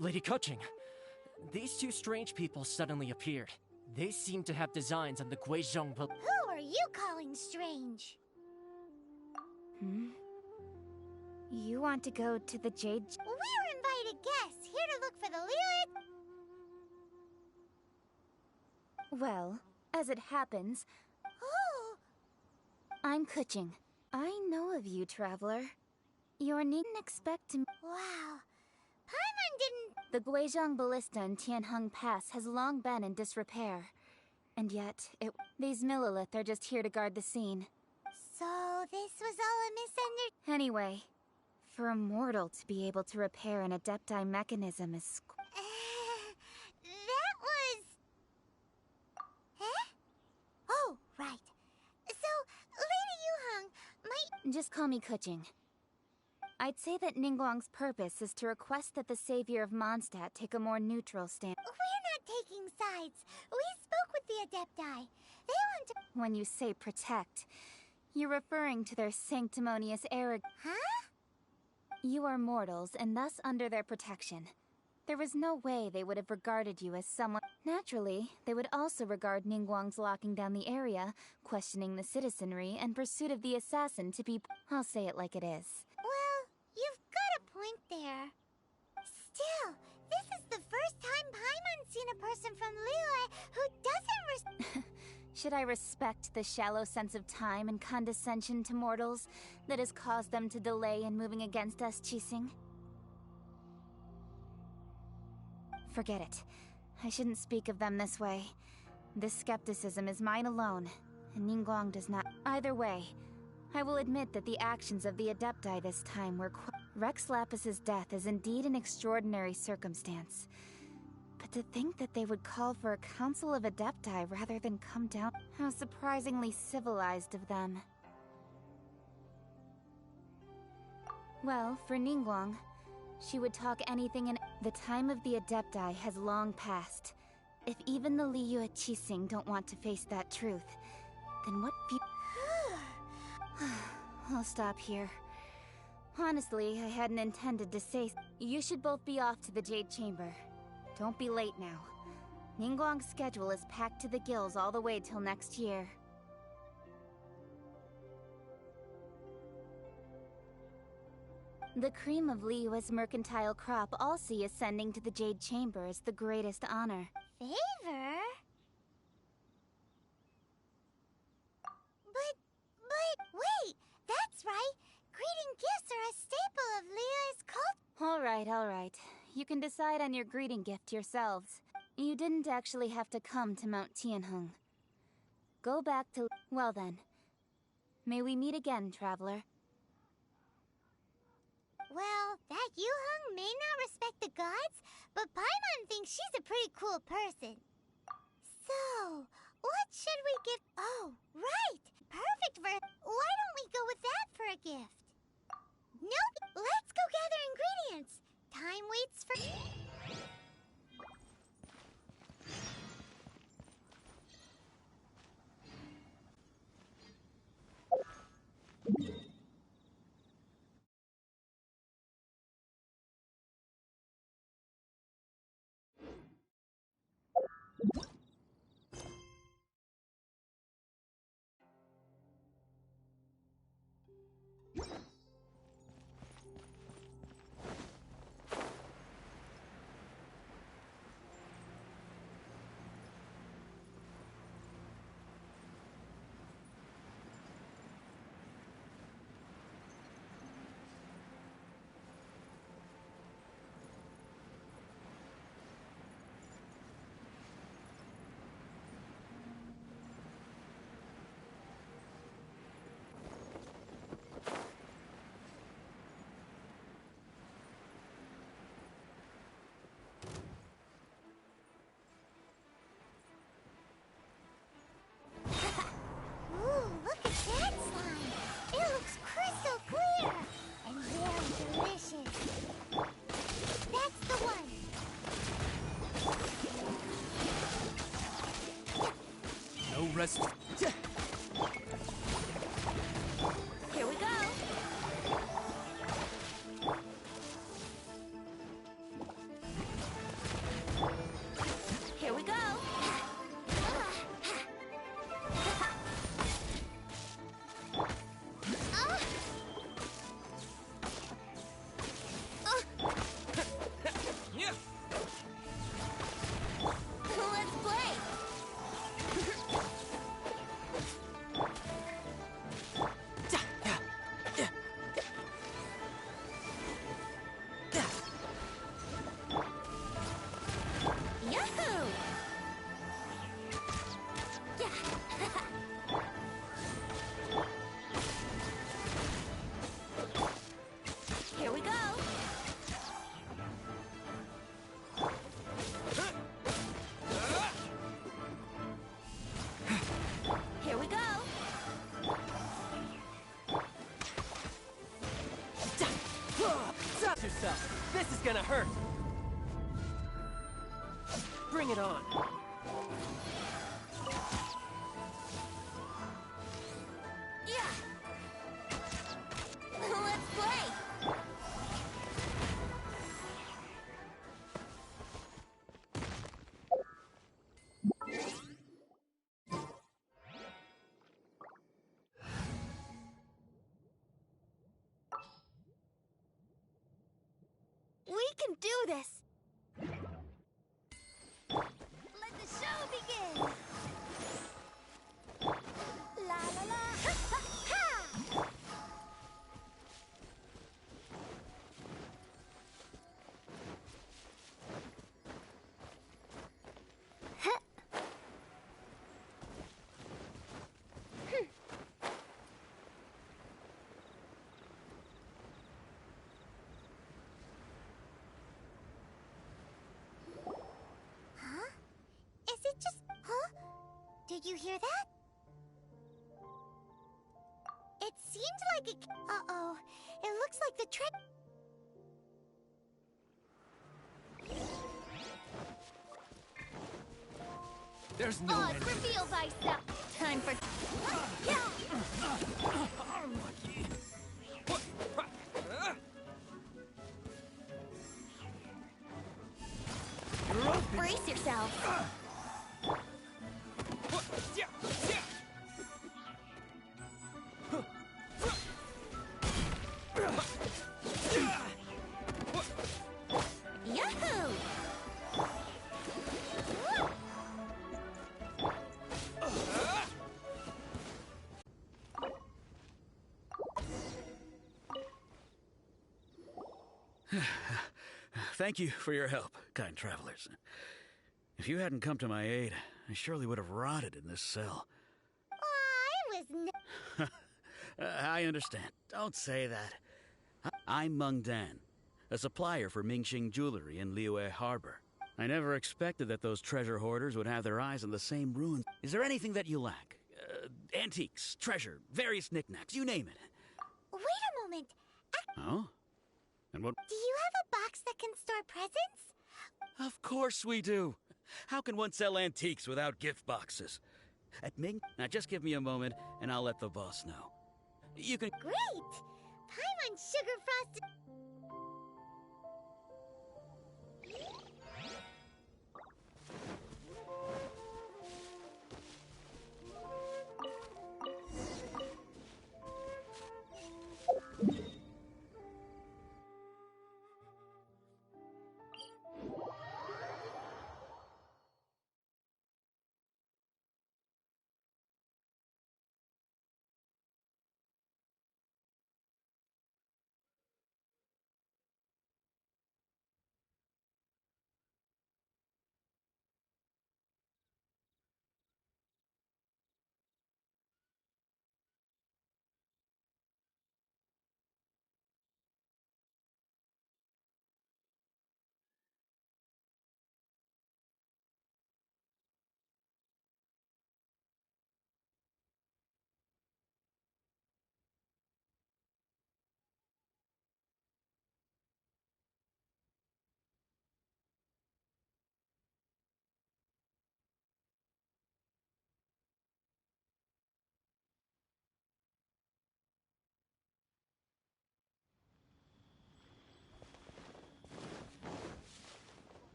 Lady Kuching, these two strange people suddenly appeared. They seem to have designs on the Guizhong. Who are you calling strange? You want to go to the Jade... We're invited guests, here to look for the Liyue... Well, as it happens... Oh! I'm Kuching. I know of you, traveler. You needn't expect to... Wow. Paimon didn't... The Guizhong Ballista in Tianheng Pass has long been in disrepair. And yet, these Millilith are just here to guard the scene. So, this was all a misunderstanding? Anyway, for a mortal to be able to repair an Adepti mechanism is... That was... Huh? Oh, right. So, Lady Yuheng might... Just call me Kuching. I'd say that Ningguang's purpose is to request that the savior of Mondstadt take a more neutral stand. We're not taking sides. We spoke with the Adepti. They want to... When you say protect, you're referring to their sanctimonious arrogance. Huh? You are mortals, and thus under their protection. There was no way they would have regarded you as someone... Naturally, they would also regard Ningguang's locking down the area, questioning the citizenry, and pursuit of the assassin to be... I'll say it like it is. Well, you've got a point there. Still, this is the first time Paimon's seen a person from Liyue who doesn't Should I respect the shallow sense of time and condescension to mortals that has caused them to delay in moving against us, Qixing? Forget it. I shouldn't speak of them this way. This skepticism is mine alone, and Ningguang does not... Either way, I will admit that the actions of the Adepti this time were Rex Lapis's death is indeed an extraordinary circumstance. But to think that they would call for a council of Adepti rather than come down... How surprisingly civilized of them. Well, for Ningguang, she would talk anything and... The time of the Adepti has long passed. If even the Liyue Qixing don't want to face that truth, then what I'll stop here. Honestly, I hadn't intended to say... You should both be off to the Jade Chamber. Don't be late now. Ningguang's schedule is packed to the gills all the way till next year. The cream of Liyue's mercantile crop all see ascending to the Jade Chamber as the greatest honor. Favor? But, wait! That's right! Greeting gifts are a staple of Liyue's cult. All right. You can decide on your greeting gift yourselves. You didn't actually have to come to Mount Tianheng. Go back to... Well then. May we meet again, traveler. Well, that Yuheng may not respect the gods, but Paimon thinks she's a pretty cool person. So, what should we give... Oh, right! Perfect for... Why don't we go with that for a gift? Nope! Let's go gather ingredients! Time waits for... Rest. Here we go! Brace yourself. This is gonna hurt. Bring it on. Yeah. Let's play. We can do this. Let the show begin. La la la. Ha ha ha. Huh. Huh? Is it just... Huh? Did you hear that? It seemed like it... Uh-oh. It looks like the trick... There's no Oh, end. reveal thyself. Time for... Yeah. Brace yourself. Yahoo! Thank you for your help, kind travelers. If you hadn't come to my aid, I surely would have rotted in this cell. I was I understand. Don't say that. I'm Meng Dan, a supplier for Mingxing Jewelry in Liyue Harbor. I never expected that those treasure hoarders would have their eyes on the same ruins. Is there anything that you lack? Antiques, treasure, various knickknacks, you name it. Wait a moment. Oh? And what? Do you have a box that can store presents? Of course we do. How can one sell antiques without gift boxes? At Ming, now just give me a moment and I'll let the boss know. You can... Great! Paimon sugar frosted...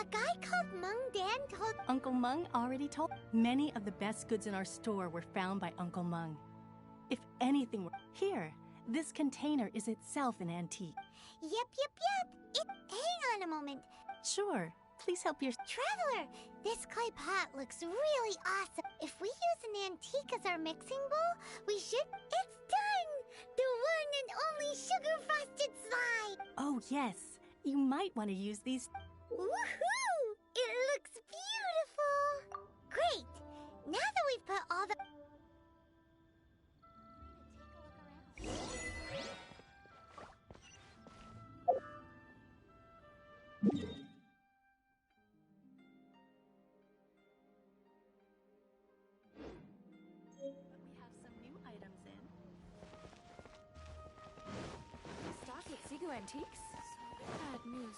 A guy called Meng Dan told... Uncle Meng already told. Many of the best goods in our store were found by Uncle Meng. If anything were... Here, this container is itself an antique. Yep. Hang on a moment. Sure, please help your... Traveler, this clay pot looks really awesome. If we use an antique as our mixing bowl, we should... It's done! The one and only sugar-frosted slide! Oh, yes. You might want to use these... Woohoo! It looks beautiful! antiques? Bad news.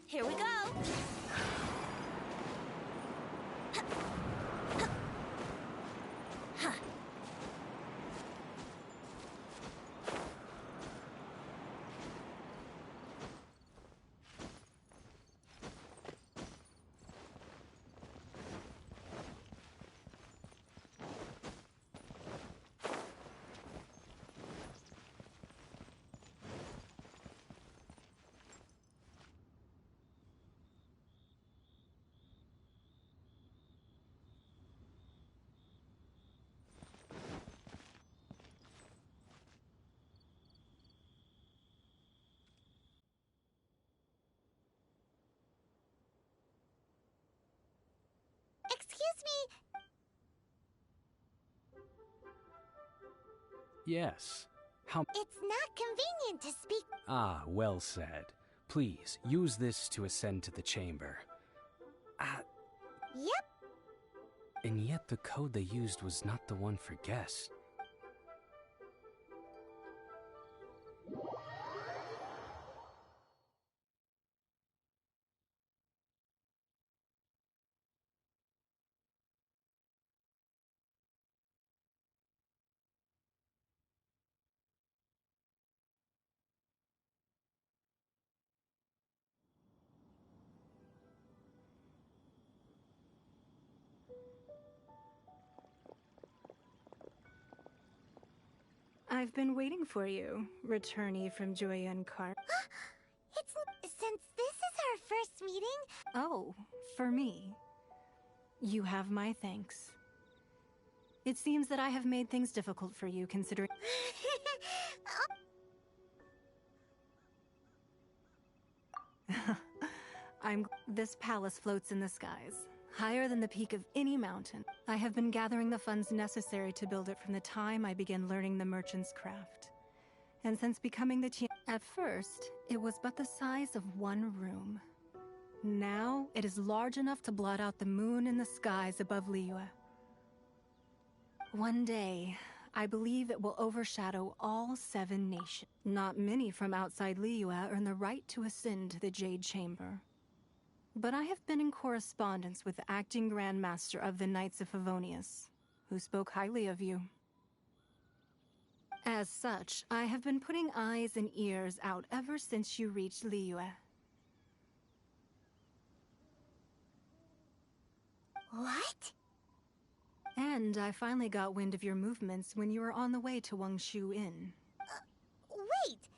Here we go. Excuse me. Yes. How... It's not convenient to speak. Ah, well said. Please, use this to ascend to the chamber. Yep. And yet the code they used was not the one for guests. I've been waiting for you, returnee from Joyun Car. Since this is our first meeting. Oh, for me. You have my thanks. It seems that I have made things difficult for you, considering... This palace floats in the skies, higher than the peak of any mountain. I have been gathering the funds necessary to build it from the time I began learning the merchant's craft. And since becoming the at first, it was but the size of one room. Now, it is large enough to blot out the moon in the skies above Liyue. One day, I believe it will overshadow all 7 nations. Not many from outside Liyue earn the right to ascend to the Jade Chamber. But I have been in correspondence with the acting Grand Master of the Knights of Favonius, who spoke highly of you. As such, I have been putting eyes and ears out ever since you reached Liyue. What? And I finally got wind of your movements when you were on the way to Wangshu Inn. Wait!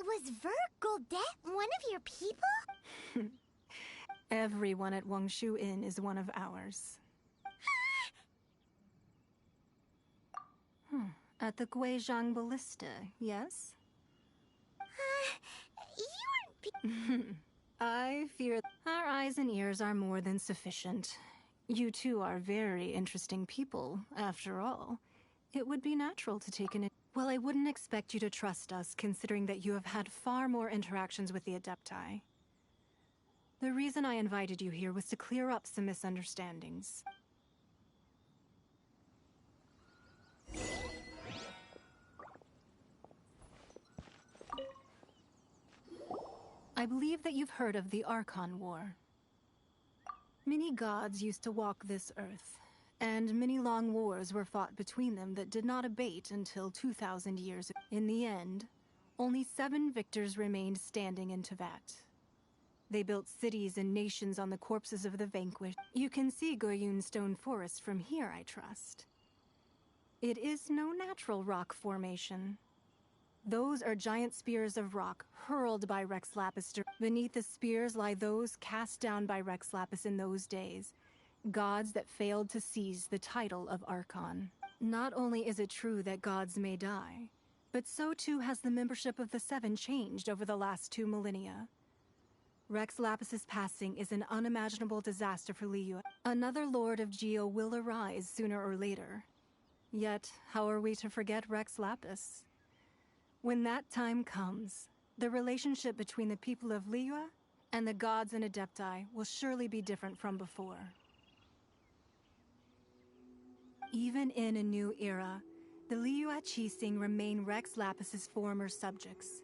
Was Ver Goldet one of your people? Everyone at Wangshu Inn is one of ours. At the Guizhang Ballista, yes? You weren't I fear our eyes and ears are more than sufficient. You two are very interesting people, after all. It would be natural to take an... Well, I wouldn't expect you to trust us, considering that you have had far more interactions with the Adepti. The reason I invited you here was to clear up some misunderstandings. I believe that you've heard of the Archon War. Many gods used to walk this earth, and many long wars were fought between them that did not abate until 2,000 years ago. In the end, only 7 victors remained standing in Tevat. They built cities and nations on the corpses of the vanquished. You can see Goyun Stone Forest from here, I trust. It is no natural rock formation. Those are giant spears of rock hurled by Rex Lapis. Beneath the spears lie those cast down by Rex Lapis in those days, gods that failed to seize the title of Archon. Not only is it true that gods may die, but so too has the membership of the 7 changed over the last 2 millennia. Rex Lapis's passing is an unimaginable disaster for Liyue. Another Lord of Geo will arise sooner or later. Yet, how are we to forget Rex Lapis? When that time comes, the relationship between the people of Liyue and the gods and Adepti will surely be different from before. Even in a new era, The Liyue Qixing remain Rex Lapis's former subjects.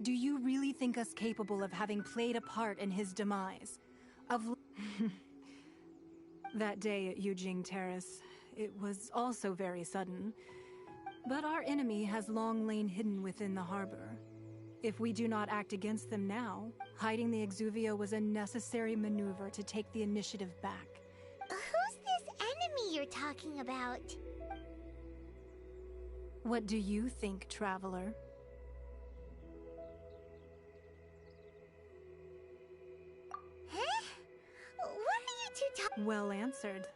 Do you really think us capable of having played a part in his demise? That day at Yujing Terrace, it was also very sudden. But our enemy has long lain hidden within the harbor. If we do not act against them now, hiding the Exuvia was a necessary maneuver to take the initiative back. Who's this enemy you're talking about? What do you think, Traveler? Huh? What are you two talking? Well answered.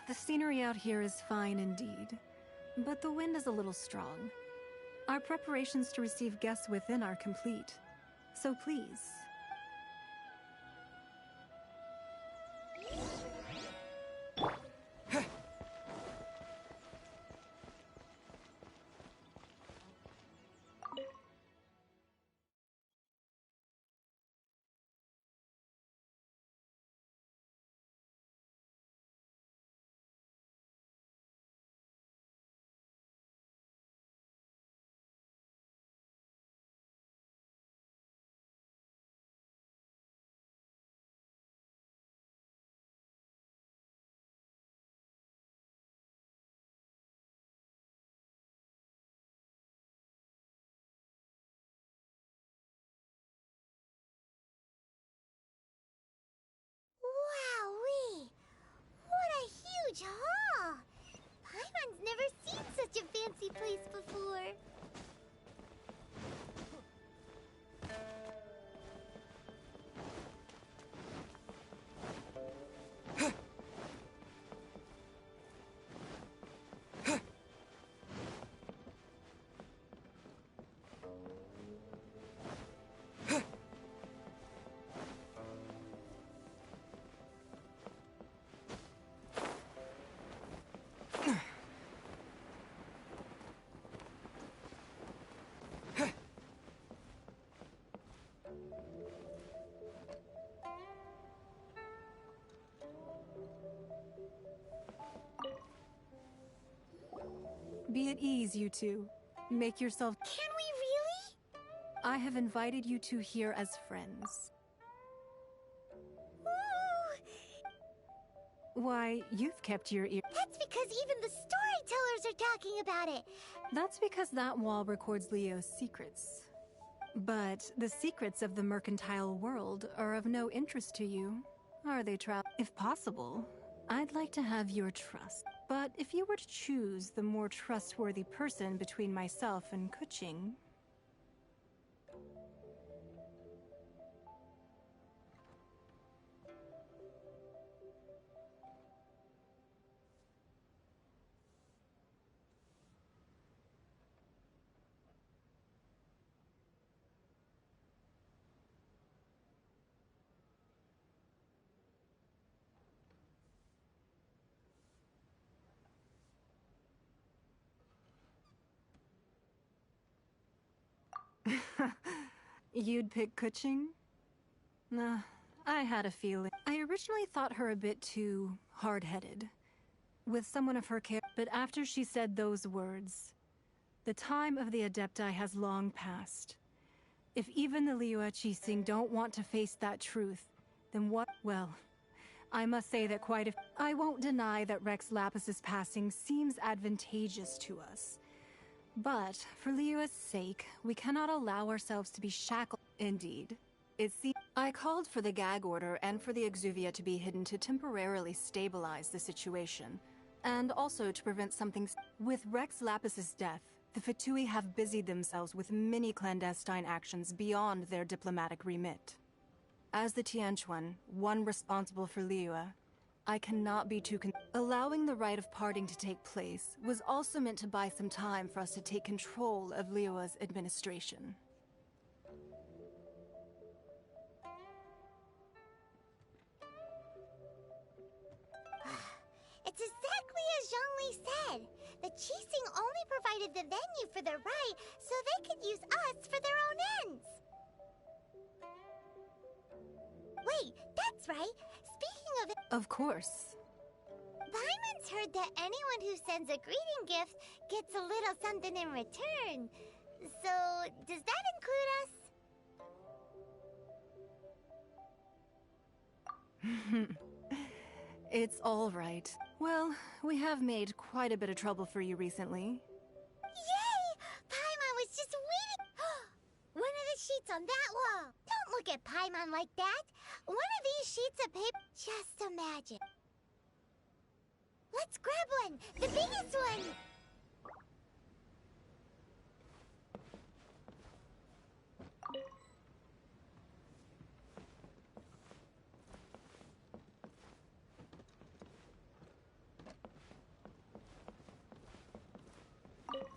The scenery out here is fine indeed, but the wind is a little strong. Our preparations to receive guests within are complete, so please. Wowee! What a huge hall! Paimon's never seen such a fancy place before. Be at ease, you two. Make yourself... Can we really? I have invited you two here as friends. Ooh. Why, you've kept your ear... That's because even the storytellers are talking about it. That's because that wall records Leo's secrets. But the secrets of the mercantile world are of no interest to you, are they, If possible, I'd like to have your trust. But if you were to choose the more trustworthy person between myself and Kuching... You'd pick Kuching? Nah, I had a feeling. I originally thought her a bit too hard-headed. With someone of her character, but after she said those words, the time of the Adepti has long passed. If even the Liyue Qixing don't want to face that truth, then what? Well, I must say that I won't deny that Rex Lapis's passing seems advantageous to us. But, for Liyue's sake, we cannot allow ourselves to be shackled. Indeed. I called for the gag order and for the Exuvia to be hidden to temporarily stabilize the situation, and also to prevent something. With Rex Lapis's death, the Fatui have busied themselves with many clandestine actions beyond their diplomatic remit. As the Tianquan, one responsible for Liyue, I cannot be too allowing the rite of parting to take place was also meant to buy some time for us to take control of Liyue's administration. It's exactly as Zhongli said. The Qixing only provided created the venue for their rite so they could use us for their own ends. Wait, that's right. Speaking of it, Of course. Paimon's heard that anyone who sends a greeting gift gets a little something in return. So, does that include us? It's all right. Well, we have made quite a bit of trouble for you recently. Yay! Paimon was just waiting. One of the sheets on that wall. Don't look at Paimon like that. One of these sheets of paper. Just imagine. Let's grab one. The biggest one.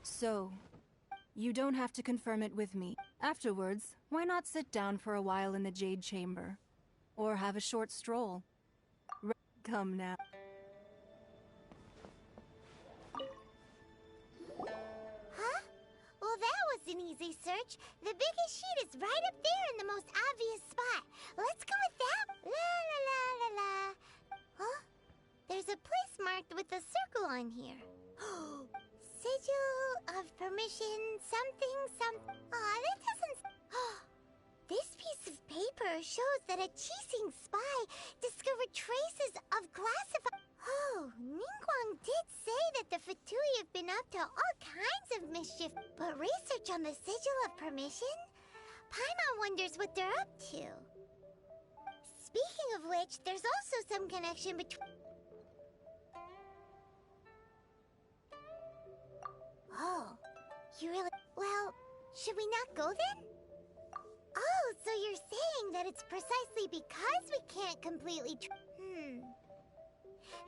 So, you don't have to confirm it with me. Afterwards, why not sit down for a while in the Jade Chamber? Or have a short stroll? Come now. Huh? Well, that was an easy search. The biggest sheet is right up there in the most obvious spot. Let's go with that. La la la la la. Huh? There's a place marked with a circle on here. Sigil of permission, something. Aw, that doesn't. This piece of paper shows that a Qixing spy discovered traces of classified. Oh, Ningguang did say that the Fatui have been up to all kinds of mischief, but research on the Sigil of Permission? Paimon wonders what they're up to. Speaking of which, there's also some connection between. Oh, you really. Well, should we not go then? Oh, so you're saying that it's precisely because we can't completely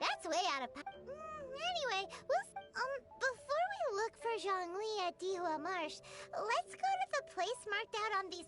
That's way out of anyway, before we look for Zhongli at Dihua Marsh, let's go to the place marked out on these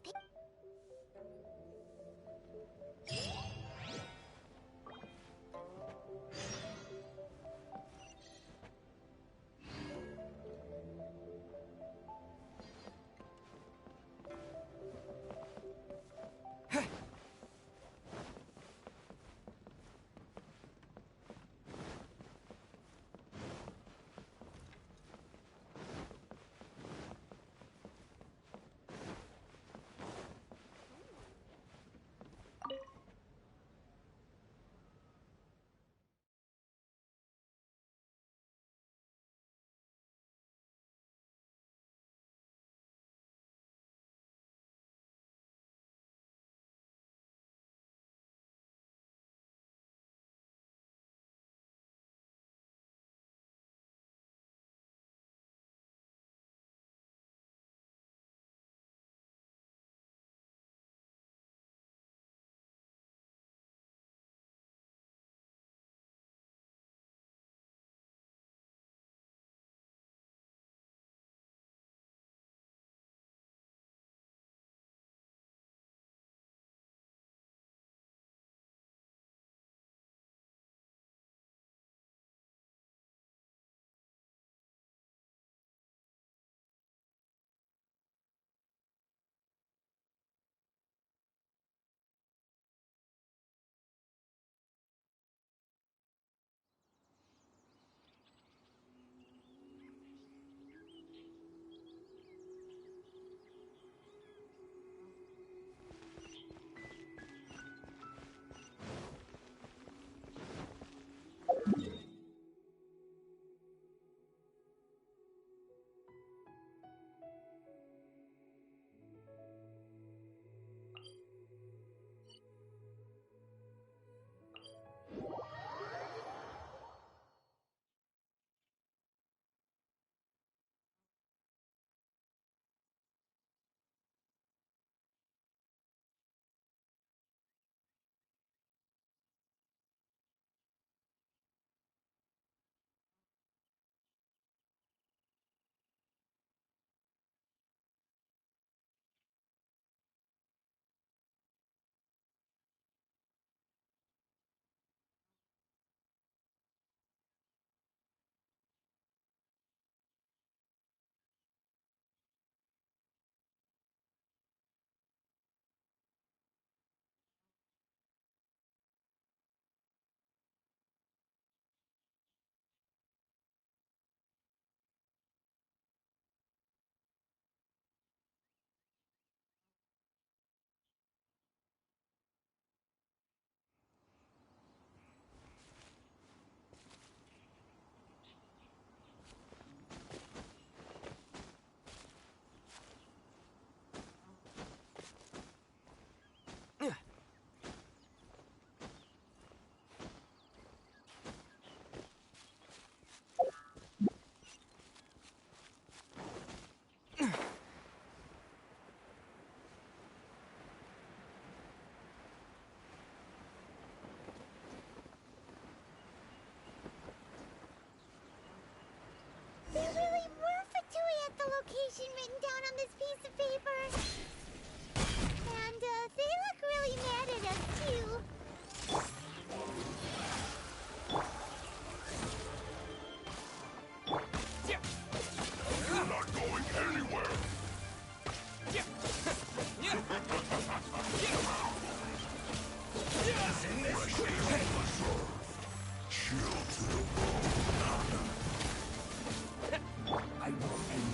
I will end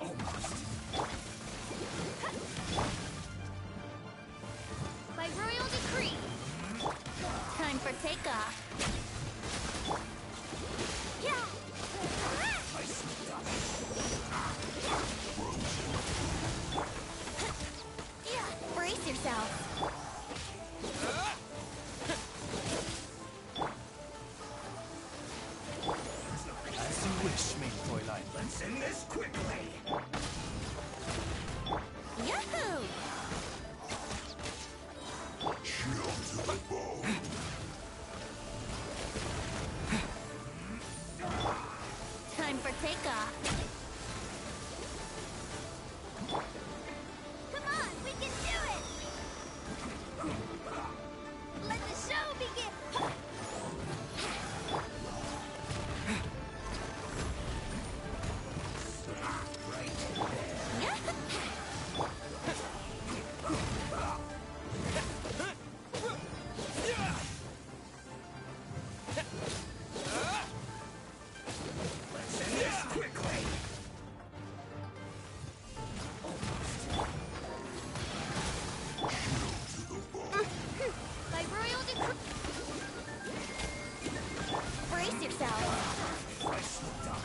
almost. By royal decree. Time for takeoff. Yeah. I slipped up. Yeah. Brace yourself. As you wish, main Fräulein. Let's end this quickly. Yahoo! Chill to the bone. Time for takeoff. Come on, we can do it! Let the show begin! Right there. Yeah. Let's end this quickly. By royal decree. Brace yourself. I slipped up.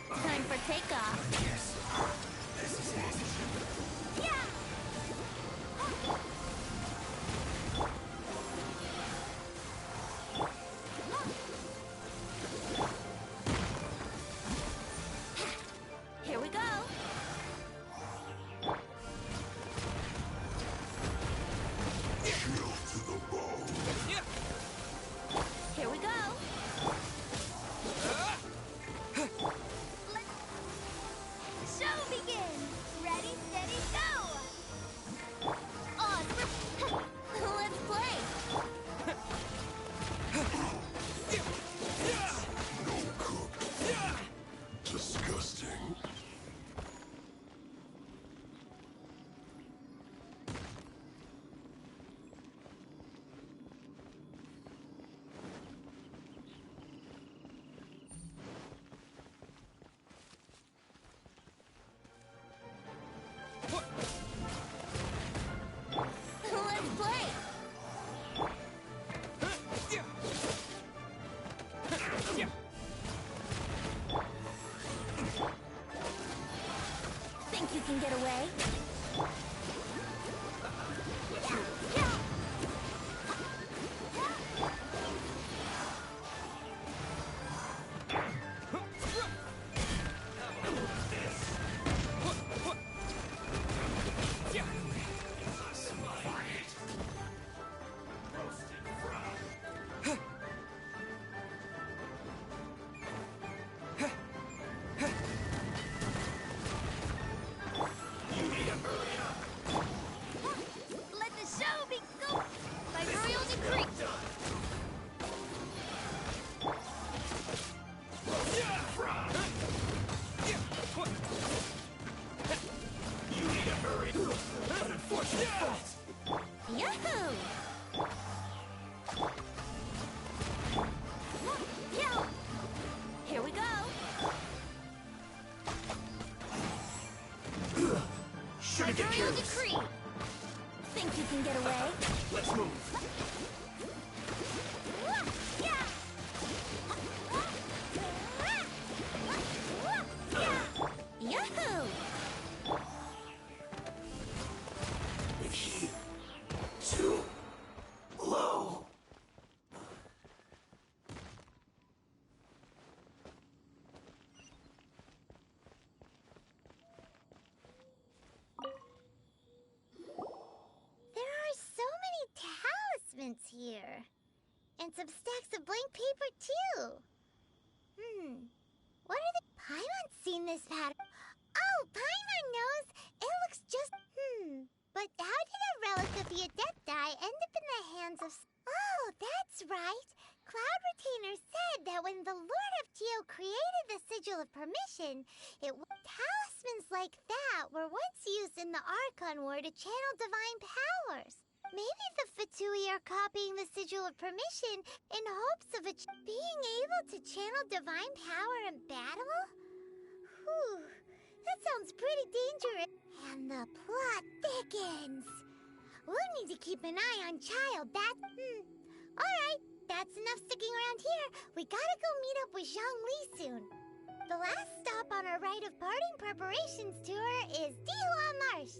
Time for takeoff. Yes. This is it. Yeah! Here we go. Chill to the bone. Here we go. Let the show begin. Ready, steady, go. On. Let's play. No cook. Disgusting. Let's play. Think you can get away? Yeah. Let the show be go by royal decree. You need to hurry. An unfortunate fault. Yahoo! Yeah. Here we go. Should get Royal careless. decree. Think you can get away? Let's move. Yahoo! The heat. Too low. There are so many talismans here. And some stacks of blank paper, too. What are the... Paimon's seen this pattern. Oh, Paimon knows. It looks just... But how did a relic of the Adepti end up in the hands of... Oh, that's right. Cloud Retainer said that when the Lord of Geo created the Sigil of Permission, talismans like that were once used in the Archon War to channel divine powers. Maybe the Fatui are copying the Sigil of Permission in hopes of being able to channel divine power in battle? Whew, that sounds pretty dangerous. And the plot thickens. We'll need to keep an eye on Child. Alright, that's enough sticking around here. We gotta go meet up with Zhongli soon. The last stop on our rite of parting preparations tour is Dihua Marsh.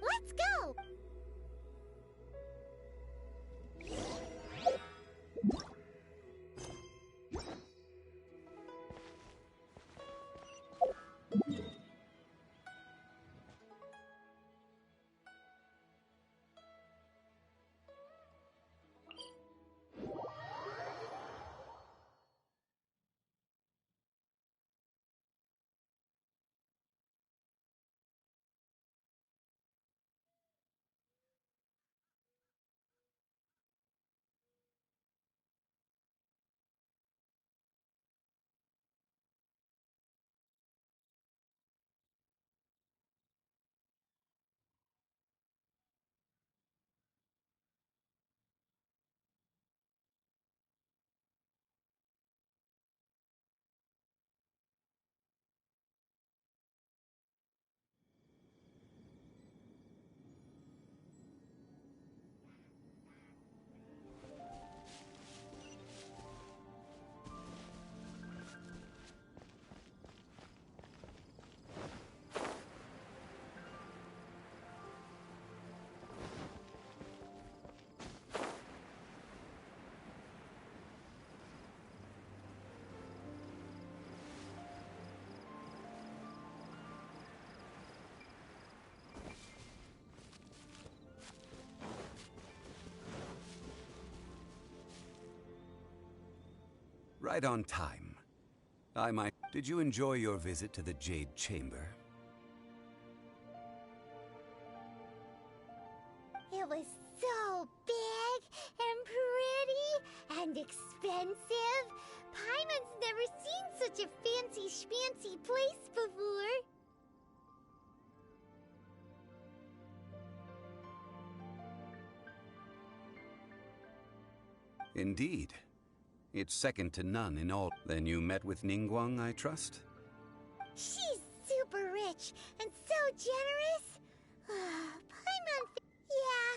Let's go! Right on time. Did you enjoy your visit to the Jade Chamber? It was so big and pretty and expensive. Paimon's never seen such a fancy schmancy place before. Indeed. It's second to none in all. Then you met with Ningguang, I trust? She's super rich and so generous. Paimon,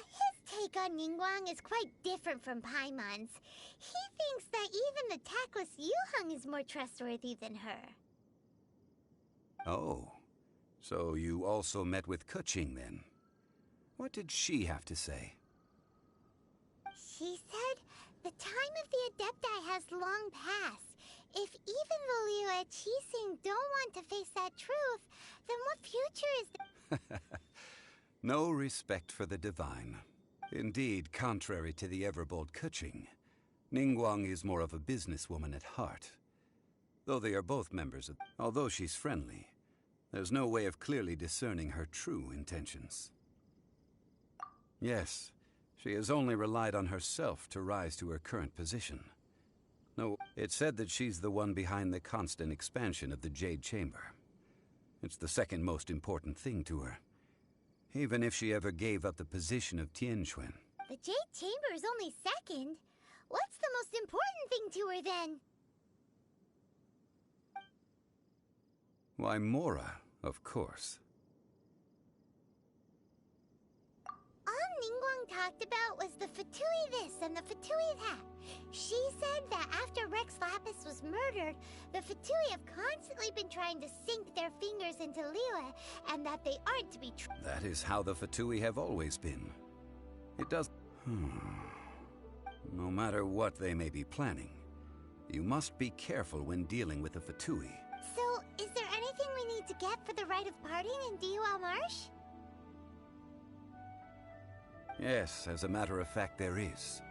his take on Ningguang is quite different from Paimon's. He thinks that even the tactless Yuheng is more trustworthy than her. Oh, so you also met with Keqing then? What did she have to say? She said the time of the Adepti has long passed. If even the Liu and Qixing don't want to face that truth, then what future is there? No respect for the divine. Indeed, contrary to the ever-bold Keqing, Ningguang is more of a businesswoman at heart. Though they are both members of... Although she's friendly, there's no way of clearly discerning her true intentions. Yes, she has only relied on herself to rise to her current position. No, it's said that she's the one behind the constant expansion of the Jade Chamber. It's the second most important thing to her. Even if she ever gave up the position of Tianquan. The Jade Chamber is only second. What's the most important thing to her then? Why, Mora, of course. All Ningguang talked about was the Fatui this and the Fatui that. She said that after Rex Lapis was murdered, the Fatui have constantly been trying to sink their fingers into Liyue, and that they aren't to be That is how the Fatui have always been. It does... No matter what they may be planning, you must be careful when dealing with the Fatui. So, is there anything we need to get for the rite of parting in Dihua Marsh? Yes, as a matter of fact, there is.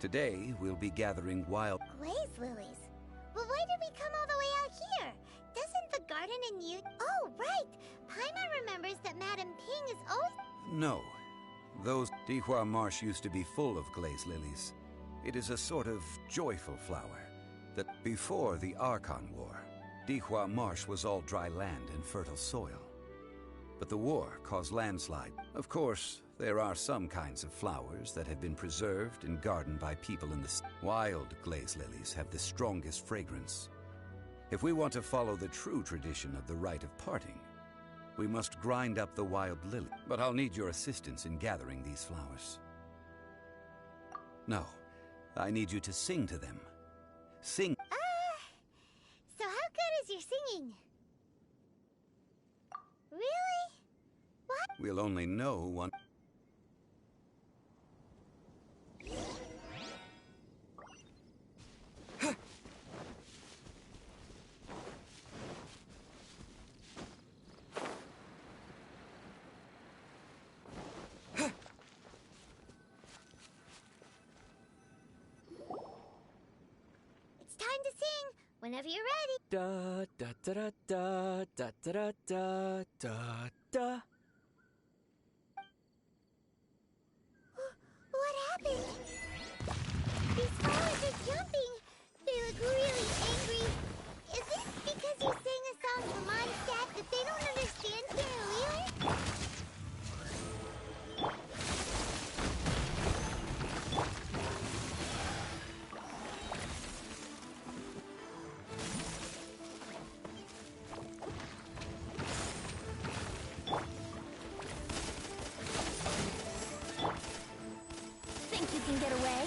Today, we'll be gathering wild... Glaze lilies? But why did we come all the way out here? Doesn't the garden in you... Oh, right! Paimon remembers that Madame Ping is always No. Those Dihua Marsh used to be full of glaze lilies. It is a sort of joyful flower that before the Archon War, Dihua Marsh was all dry land and fertile soil. But the war caused landslide. Of course, there are some kinds of flowers that have been preserved and gardened by people in the wild glaze lilies have the strongest fragrance. If we want to follow the true tradition of the rite of parting, we must grind up the wild lily. But I'll need your assistance in gathering these flowers. No, I need you to sing to them. Sing. So how good is your singing? Really? What? We'll only know one. It's time to sing. Whenever you're ready. Da da da da da da da da da da. What happened? These flowers are jumping. They look really angry. Is this because you sang a song for Mondstadt that they don't understand here, Leo? Think you can get away?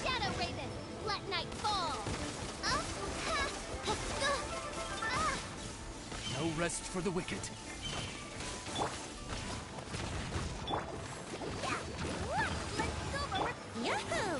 Shadow Raven, let night fall. Oh, ha, ha, ah. No rest for the wicked. Yeah, what? Let's go over. Yahoo!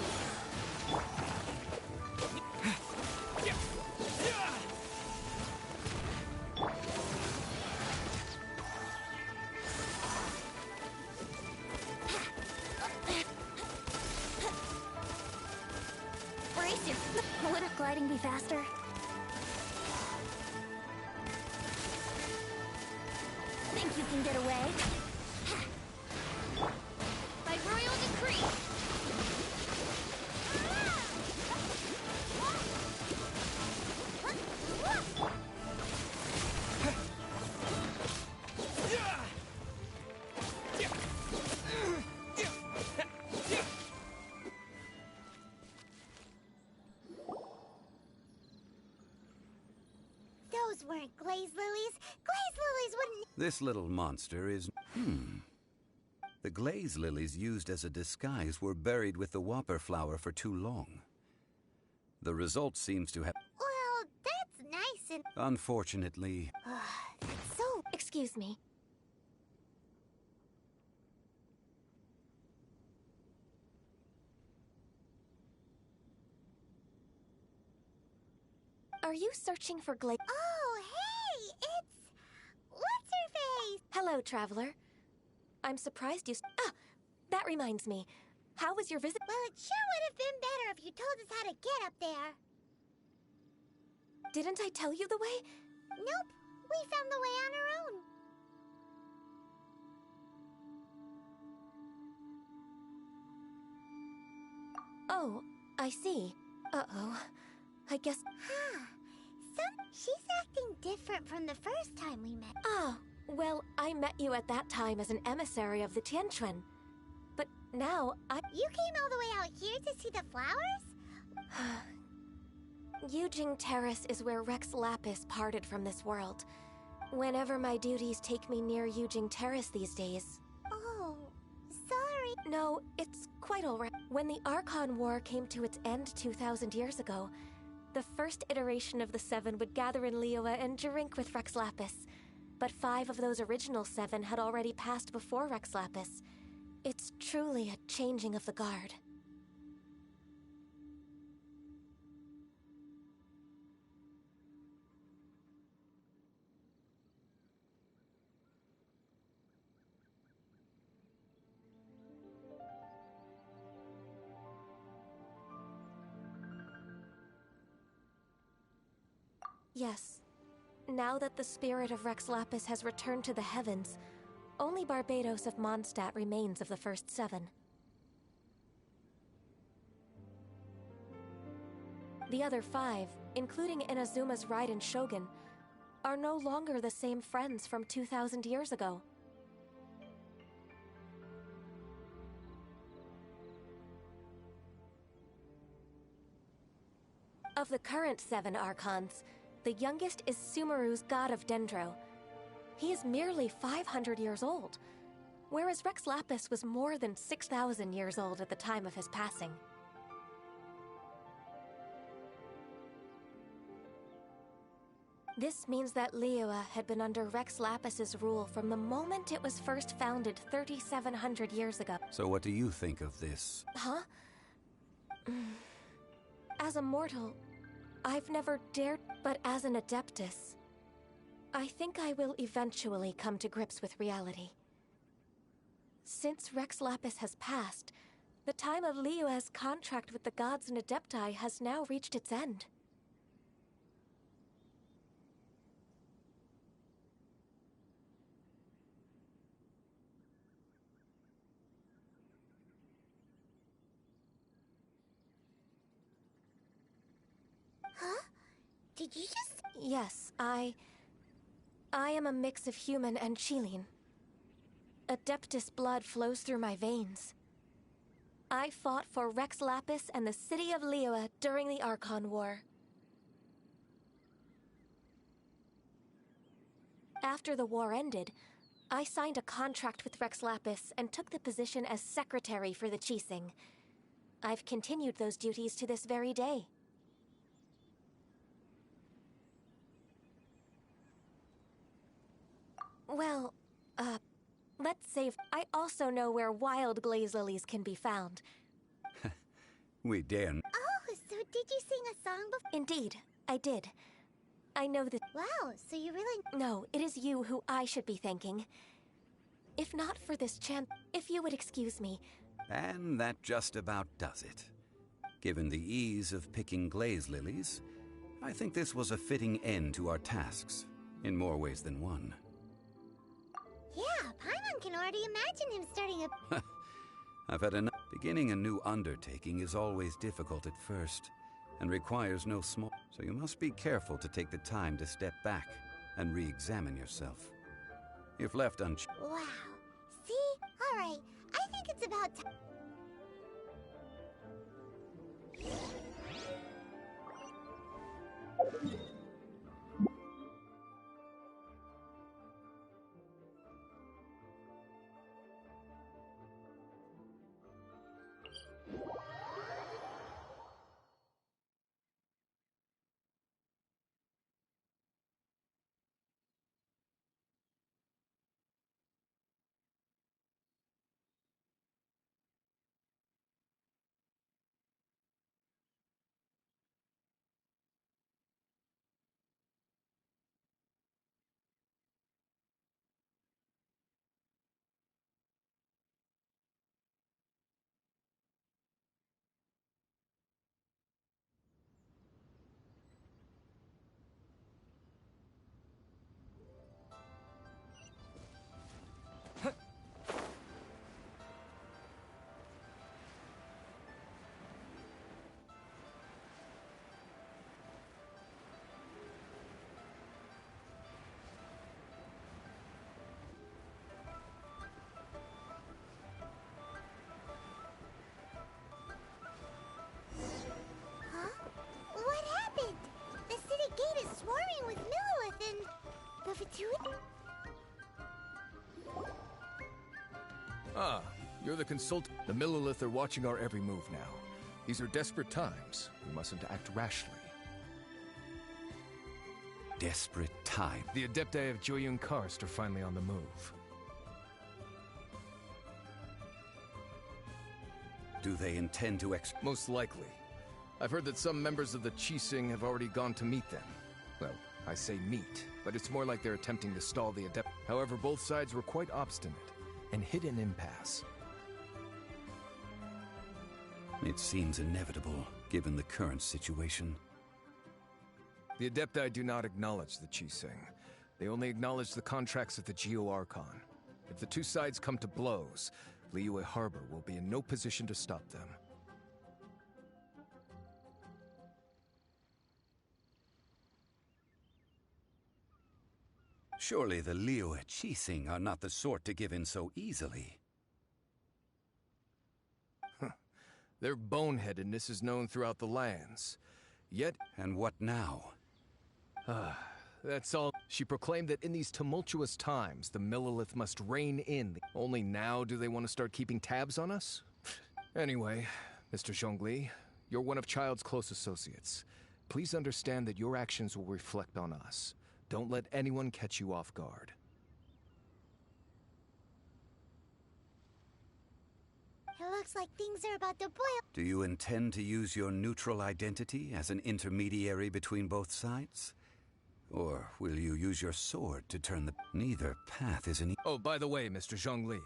Brace your... Wouldn't gliding be faster? Think you can get away? By royal decree. Those weren't glaze lilies. Glaze lilies wouldn't... This little monster is... The glaze lilies used as a disguise were buried with the whopper flower for too long. The result seems to have... Well, that's nice and... Unfortunately... That's so... Excuse me. Are you searching for glaze? Oh, hey! It's... What's her face? Hello, traveler. I'm surprised you... that reminds me. How was your visit? Well, it sure would have been better if you told us how to get up there. Didn't I tell you the way? Nope. We found the way on our own. Oh, I see. Uh-oh. I guess... She's acting different from the first time we met. Ah, well, I met you at that time as an emissary of the Tianquan. But now, You came all the way out here to see the flowers? Yujing Terrace is where Rex Lapis parted from this world. Whenever my duties take me near Yujing Terrace these days... Oh, sorry. No, it's quite alright. When the Archon War came to its end 2,000 years ago, the first iteration of the Seven would gather in Liyue and drink with Rex Lapis. But 5 of those original 7 had already passed before Rex Lapis. It's truly a changing of the guard. Yes. Now that the spirit of Rex Lapis has returned to the heavens, Only Barbados of Mondstadt remains of the first 7. The other 5, including Inazuma's Raiden Shogun, are no longer the same friends from 2,000 years ago. Of the current 7 Archons, the youngest is Sumeru's god of Dendro. He is merely 500 years old, whereas Rex Lapis was more than 6,000 years old at the time of his passing. This means that Liyue had been under Rex Lapis's rule from the moment it was first founded 3,700 years ago. So what do you think of this? Huh? As a mortal, I've never dared, but as an Adeptus, I think I will eventually come to grips with reality. Since Rex Lapis has passed, the time of Liyue's contract with the gods and Adepti has now reached its end. Huh? Did you just... Yes, I am a mix of human and Chilean. Adeptus blood flows through my veins. I fought for Rex Lapis and the city of Liyue during the Archon War. After the war ended, I signed a contract with Rex Lapis and took the position as secretary for the Qixing. I've continued those duties to this very day. Well, let's save. I also know where wild blaze lilies can be found. We daren't. Oh, so did you sing a song before? Indeed, I did. I know that. Wow, so you really... No, it is you who I should be thanking. If not for this chance, if you would excuse me. And that just about does it. Given the ease of picking glaze lilies, I think this was a fitting end to our tasks, in more ways than one. Yeah, Paimon can already imagine him starting a... I've had enough. Beginning a new undertaking is always difficult at first, and requires no small... So you must be careful to take the time to step back and re-examine yourself. If left unchecked... Wow. See? Alright, I think it's about time... What happened? The city gate is swarming with Millilith and... the Vituit... Ah, you're the consultant. The Millilith are watching our every move now. These are desperate times. We mustn't act rashly. Desperate time. The Adepti of Joyun Karst are finally on the move. Do they intend to Most likely. I've heard that some members of the Qixing have already gone to meet them. Well, I say meet, but it's more like they're attempting to stall the Adept. However, both sides were quite obstinate and hit an impasse. It seems inevitable, given the current situation. The Adepti do not acknowledge the Qixing. They only acknowledge the contracts of the Geo-Archon. If the two sides come to blows, Liyue Harbor will be in no position to stop them. Surely the Liyue Qixing are not the sort to give in so easily. Their boneheadedness is known throughout the lands. Yet... And what now? That's all. She proclaimed that in these tumultuous times, the Millelith must rein in. Only now do they want to start keeping tabs on us? Anyway, Mr. Zhongli, you're one of Child's close associates. Please understand that your actions will reflect on us. Don't let anyone catch you off guard. It looks like things are about to boil. Do you intend to use your neutral identity as an intermediary between both sides? Or will you use your sword to turn the... Neither path is an... Oh, by the way, Mr. Zhongli,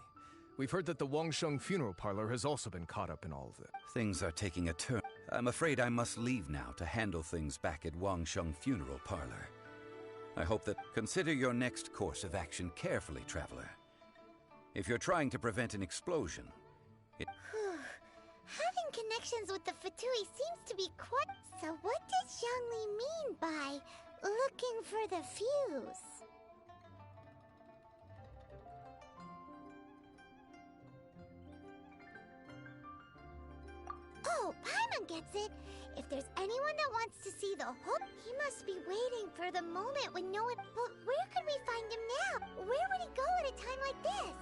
we've heard that the Wangsheng funeral parlor has also been caught up in all of it. Things are taking a turn. I'm afraid I must leave now to handle things back at Wangsheng funeral parlor. I hope that... Consider your next course of action carefully, traveler. If you're trying to prevent an explosion, Having connections with the Fatui seems to be quite... So what does Zhongli mean by looking for the fuse? Oh, Paimon gets it. If there's anyone that wants to see the whole... He must be waiting for the moment when no one... But where could we find him now? Where would he go at a time like this?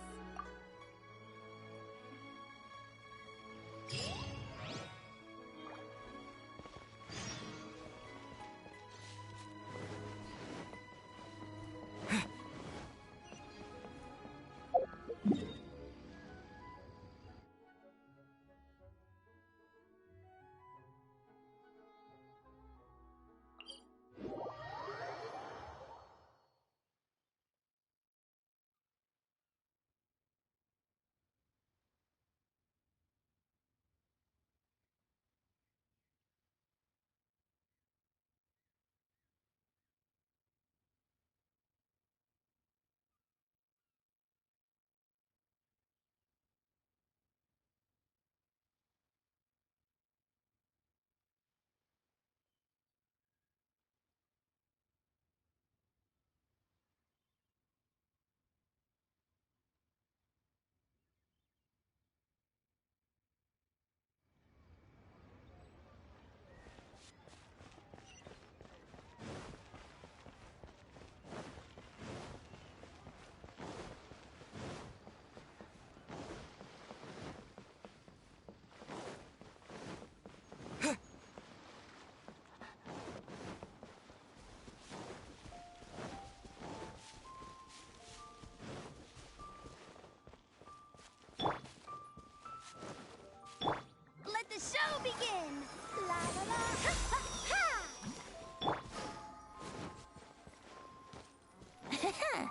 Let the show begin! La la la! Ha ha ha!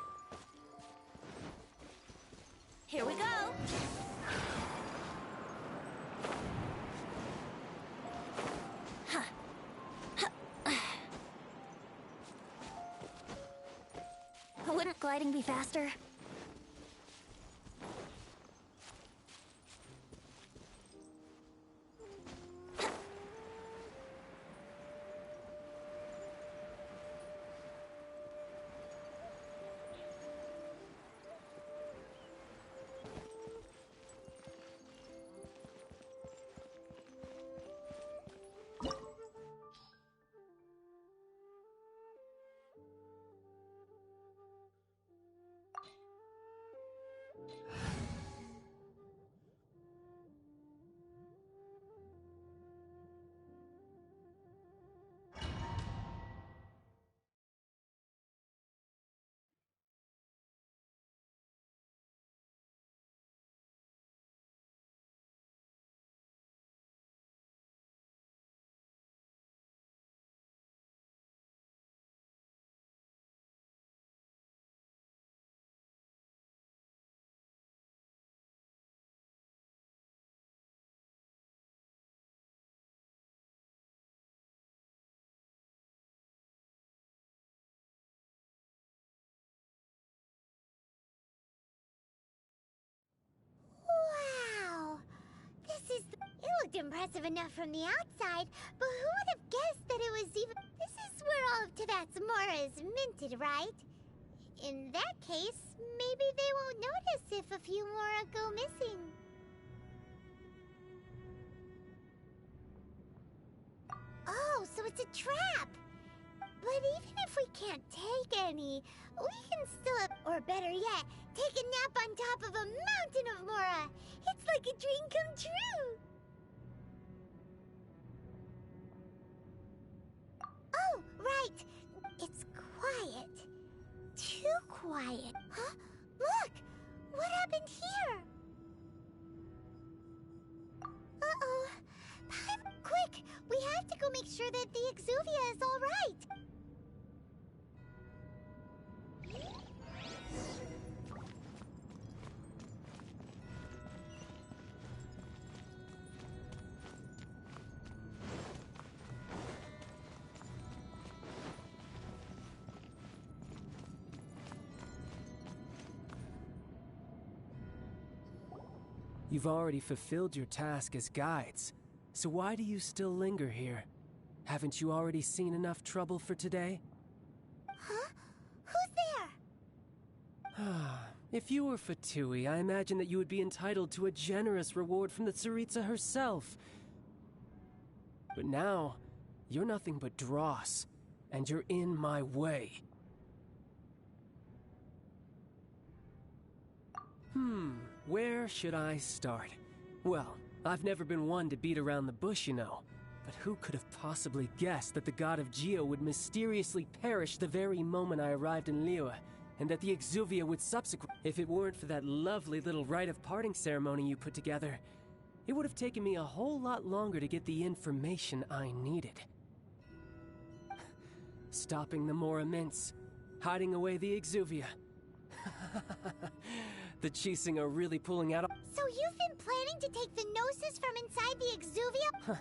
Here we go! Wouldn't gliding be faster? looked impressive enough from the outside, but who would have guessed that it was even... This is where all of Teyvat's Mora is minted, right? In that case, maybe they won't notice if a few Mora go missing. Oh, so it's a trap! But even if we can't take any, we can still... Or better yet, take a nap on top of a mountain of Mora! It's like a dream come true! Oh, right! It's quiet. Too quiet. Huh? Look! What happened here? Uh-oh. Quick! We have to go make sure that the Exuvia is all right! You've already fulfilled your task as guides, so why do you still linger here? Haven't you already seen enough trouble for today? Huh? Who's there? If you were Fatui, I imagine that you would be entitled to a generous reward from the Tsaritsa herself. But now, you're nothing but dross, and you're in my way. Where should I start? Well, I've never been one to beat around the bush, you know. But who could have possibly guessed that the god of Geo would mysteriously perish the very moment I arrived in Liyue, and that the Exuvia would subsequently... If it weren't for that lovely little rite of parting ceremony you put together, it would have taken me a whole lot longer to get the information I needed. Stopping the Mora Mints, hiding away the Exuvia. The Chising are really pulling out... So you've been planning to take the Gnosis from inside the Exuvia?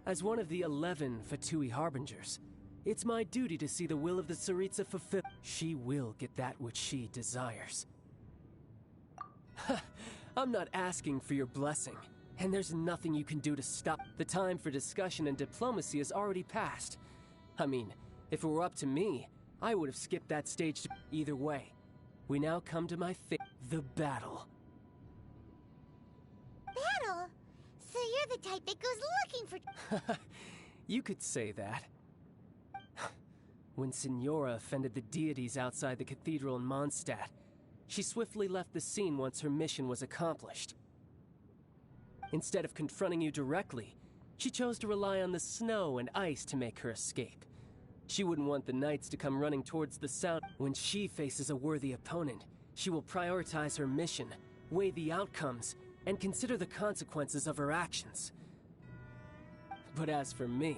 As one of the 11 Fatui Harbingers, it's my duty to see the will of the Tsaritsa fulfilled. She will get that which she desires. I'm not asking for your blessing, and there's nothing you can do to stop. The time for discussion and diplomacy has already passed. I mean, if it were up to me, I would have skipped that stage. Either way, we now come to my fate, the battle. Battle? So you're the type that goes looking for... You could say that. When Signora offended the deities outside the cathedral in Mondstadt, she swiftly left the scene once her mission was accomplished. Instead of confronting you directly, she chose to rely on the snow and ice to make her escape. She wouldn't want the knights to come running towards the sound. When she faces a worthy opponent, she will prioritize her mission, weigh the outcomes, and consider the consequences of her actions. But as for me,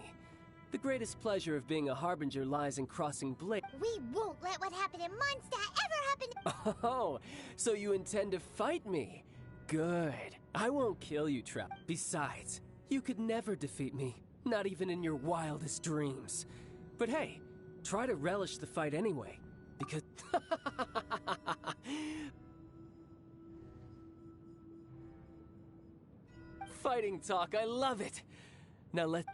the greatest pleasure of being a Harbinger lies in crossing blades. We won't let what happened in Mondstadt ever happen... Oh, so you intend to fight me? Good. I won't kill you, Trap. Besides, you could never defeat me, not even in your wildest dreams. But hey, try to relish the fight anyway, because... Fighting talk, I love it! Now let...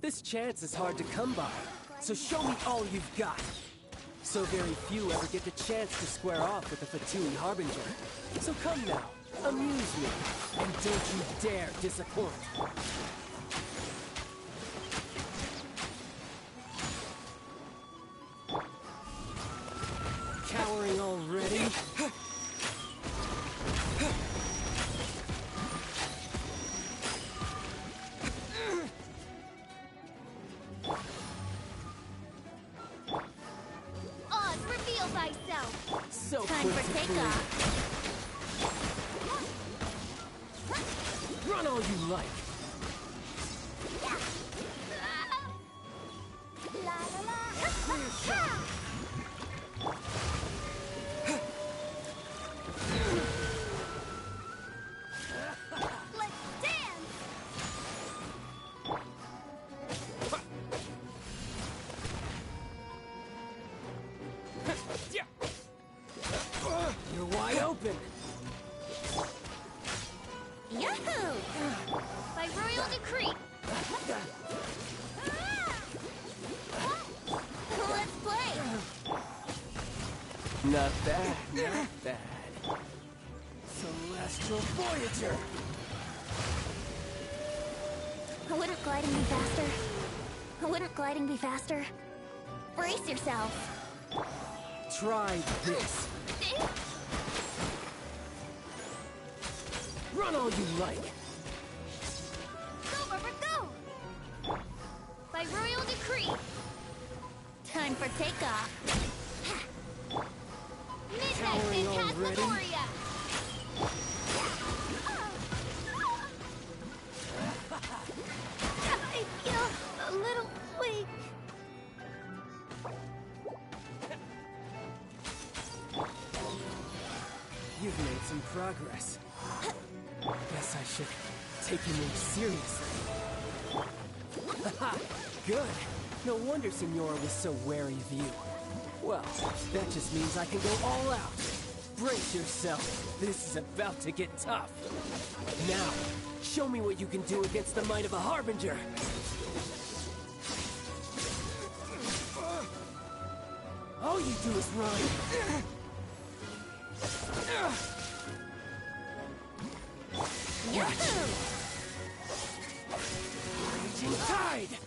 This chance is hard to come by, so show me all you've got. So very few ever get the chance to square off with the Fatui Harbinger. So come now, amuse me, and don't you dare disappoint. Cowering already? Oz, reveal thyself! So Time for takeoff! Run all you like! La la la! Let's dance! Not bad, not bad. Celestial Voyager! Wouldn't gliding be faster? Wouldn't gliding be faster? Brace yourself. Try this. Run all you like. Go, Rubber, go! By royal decree. Time for takeoff. Midnight Phantasmagoria! I feel a little weak. You've made some progress. Guess I should take you more seriously. Haha, good. No wonder Signora was so wary of you. Well, that just means I can go all out. Brace yourself. This is about to get tough. Now, show me what you can do against the might of a Harbinger. All you do is run. Yahoo! Raging Tide!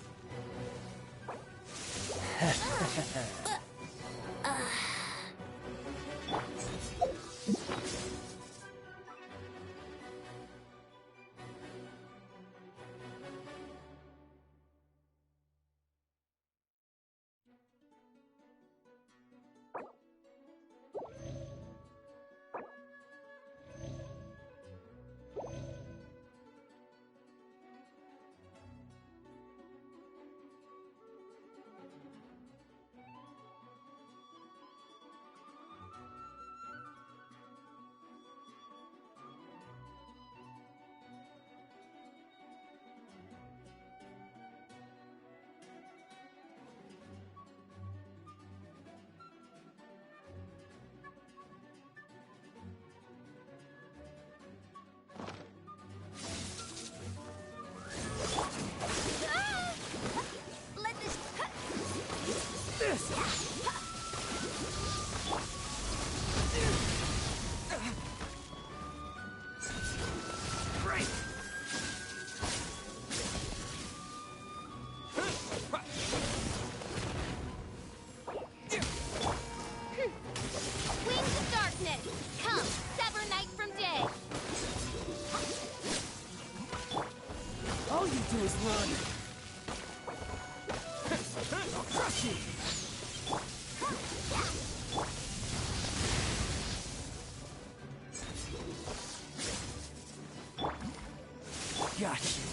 Got you.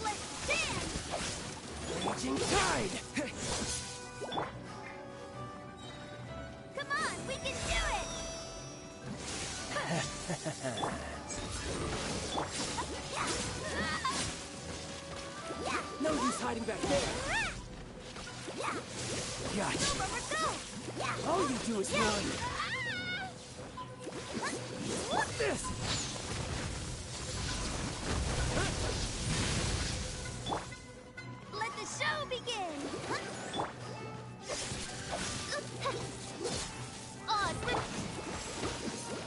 Let's dance! Raging Tide! Come on, we can do it! No use hiding back there. Got you. All you do is run. This! Let the show begin!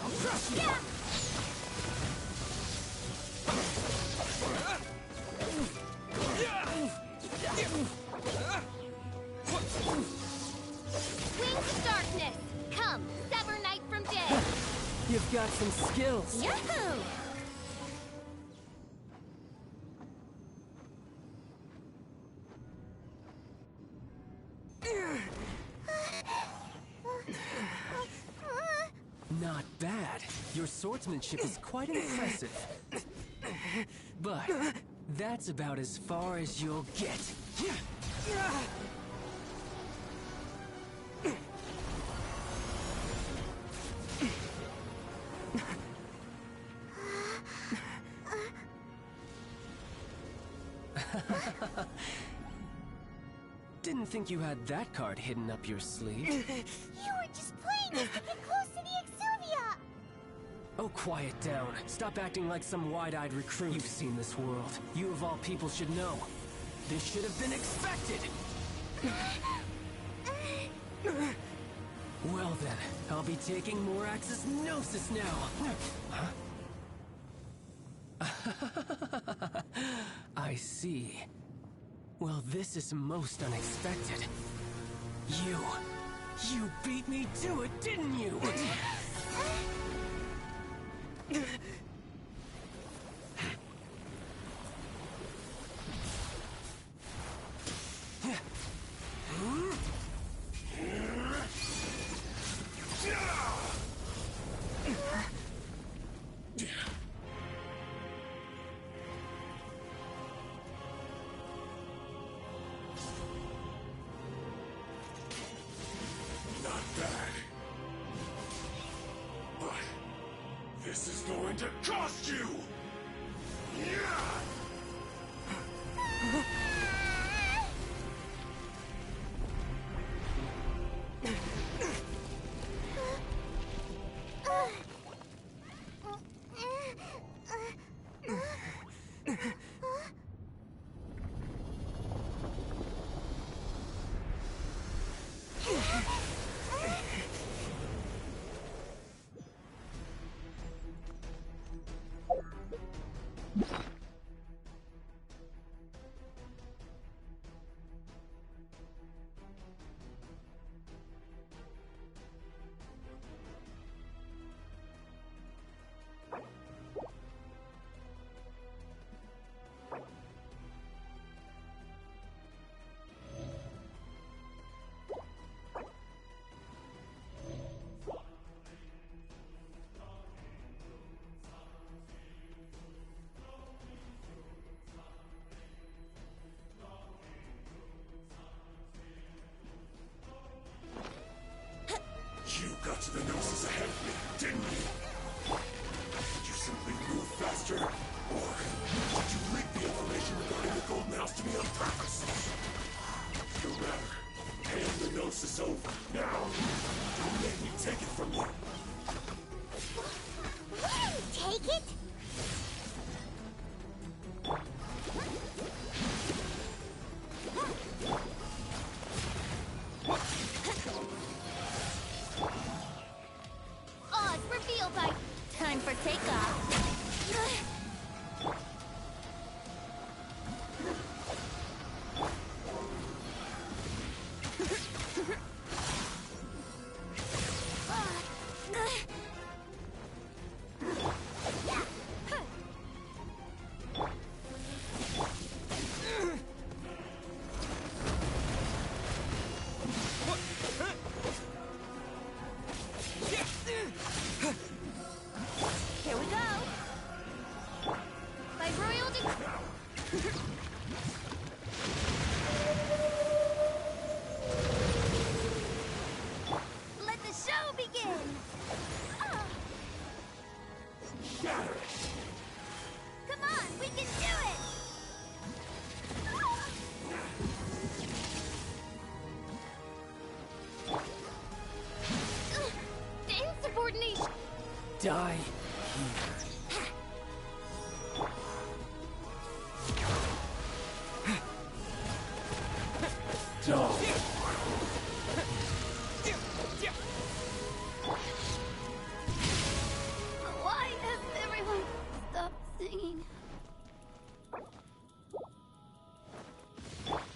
I'll crush you! Wings of darkness! Come, sever night from day! You've got some skills. Yahoo! Not bad. Your swordsmanship is quite impressive. But that's about as far as you'll get. Didn't think you had that card hidden up your sleeve. You were just playing us to get close to the Exuvia! Oh, quiet down. Stop acting like some wide-eyed recruit. You've seen this world. You of all people should know. This should have been expected! Well then, I'll be taking more Axis Gnosis now. Huh? I see. Well, this is most unexpected. You beat me to it, didn't you? This is going to cost you! You got to the Gnosis ahead of me, didn't you? Did you simply move faster? Or did you leak the information regarding the Golden House to me on purpose? No matter. Hand the Gnosis over, now. Don't make me take it from you. Take it? Time for takeoff. Die. Why hasn't everyone stopped singing?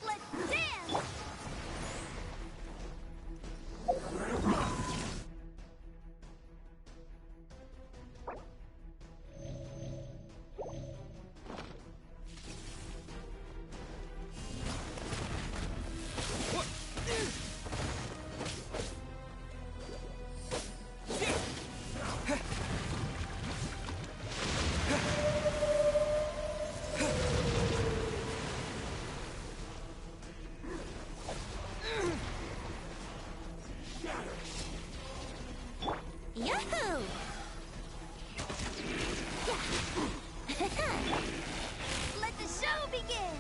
Let's dance! Yahoo! Let the show begin!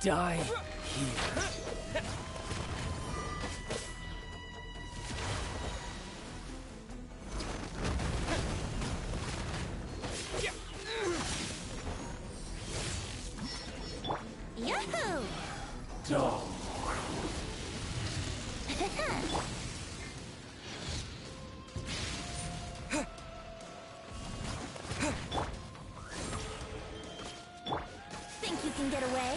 Die here. Dull. Think you can get away?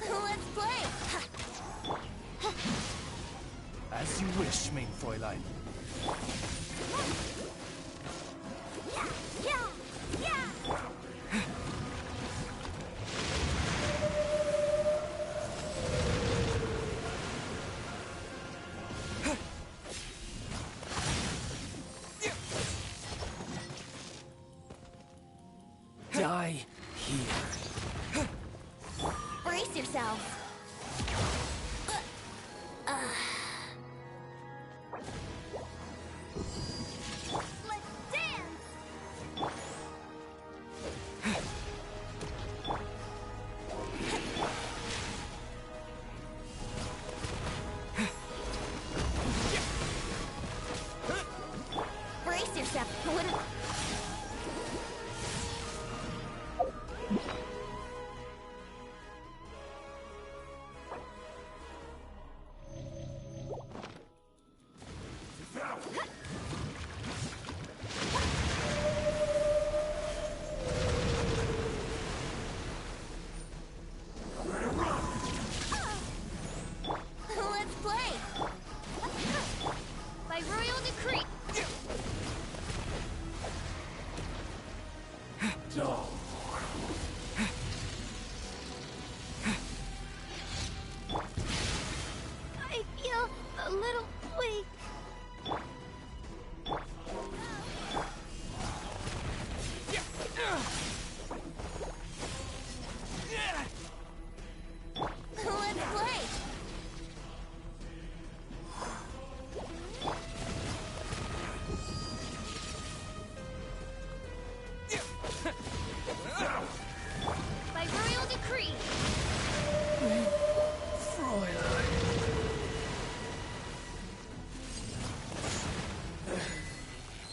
Let's play! As you wish, main Fräulein. Die here. Brace yourselves! Let's dance! Brace yourself! Let's play! By royal decree! Dull. I feel a little weak. Let's play! By royal decree!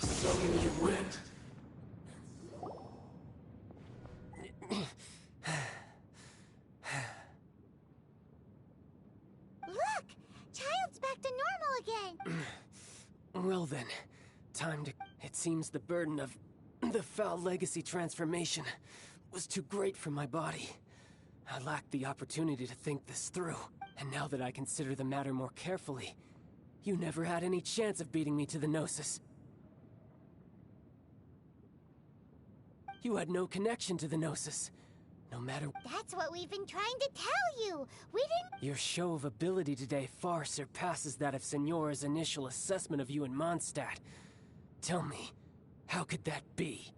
Summon you went. Look! Child's back to normal again! Well then, time to... It seems the burden of the foul legacy transformation was too great for my body. I lacked the opportunity to think this through. And now that I consider the matter more carefully, you never had any chance of beating me to the Gnosis. You had no connection to the Gnosis. No matter... That's what we've been trying to tell you! We didn't... Your show of ability today far surpasses that of Signora's initial assessment of you in Mondstadt. Tell me, how could that be?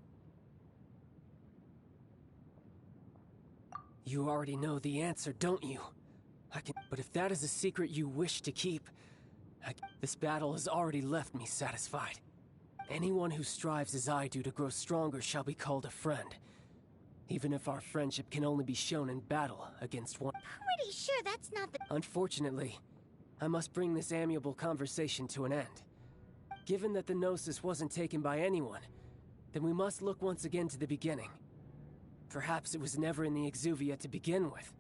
You already know the answer, don't you? But if that is a secret you wish to keep, this battle has already left me satisfied. Anyone who strives as I do to grow stronger shall be called a friend. Even if our friendship can only be shown in battle against one. Pretty sure that's not the... Unfortunately, I must bring this amiable conversation to an end. Given that the Gnosis wasn't taken by anyone, then we must look once again to the beginning. Perhaps it was never in the Exuvia to begin with.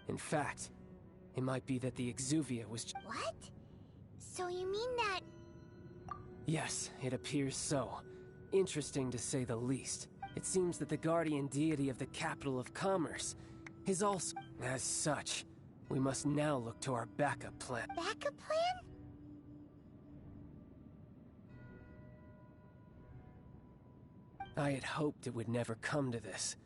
In fact, it might be that the Exuvia was... What? So you mean that... Yes, it appears so. Interesting to say the least. It seems that the guardian deity of the capital of commerce is also... As such, we must now look to our backup plan. Backup plan? I had hoped it would never come to this.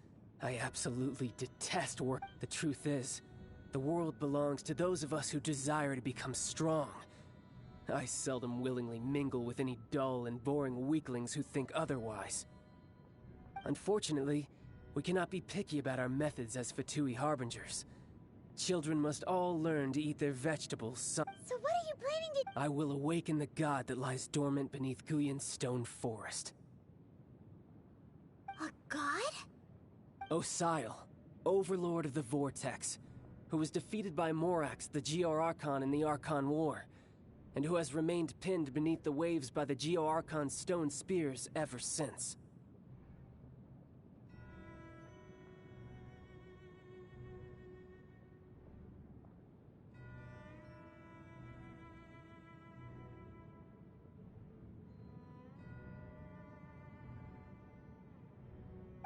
I absolutely detest work. The truth is, the world belongs to those of us who desire to become strong. I seldom willingly mingle with any dull and boring weaklings who think otherwise. Unfortunately, we cannot be picky about our methods as Fatui Harbingers. Children must all learn to eat their vegetables. So what are you planning to... I will awaken the god that lies dormant beneath Guyon's stone forest. A god? Osile, overlord of the Vortex, who was defeated by Morax, the Geo-Archon in the Archon War, and who has remained pinned beneath the waves by the Geo-Archon's stone spears ever since.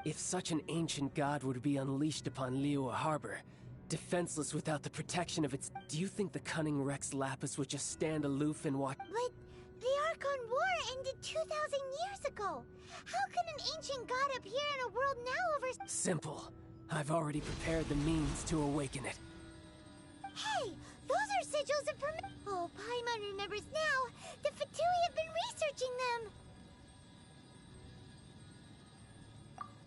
If such an ancient god were to be unleashed upon Liyue Harbor, defenseless without the protection of its... Do you think the cunning Rex Lapis would just stand aloof and watch? But the Archon War ended 2,000 years ago. How can an ancient god appear in a world now over... Simple. I've already prepared the means to awaken it. Hey, those are sigils of permission. Oh, Paimon remembers now. The Fatui have been researching them.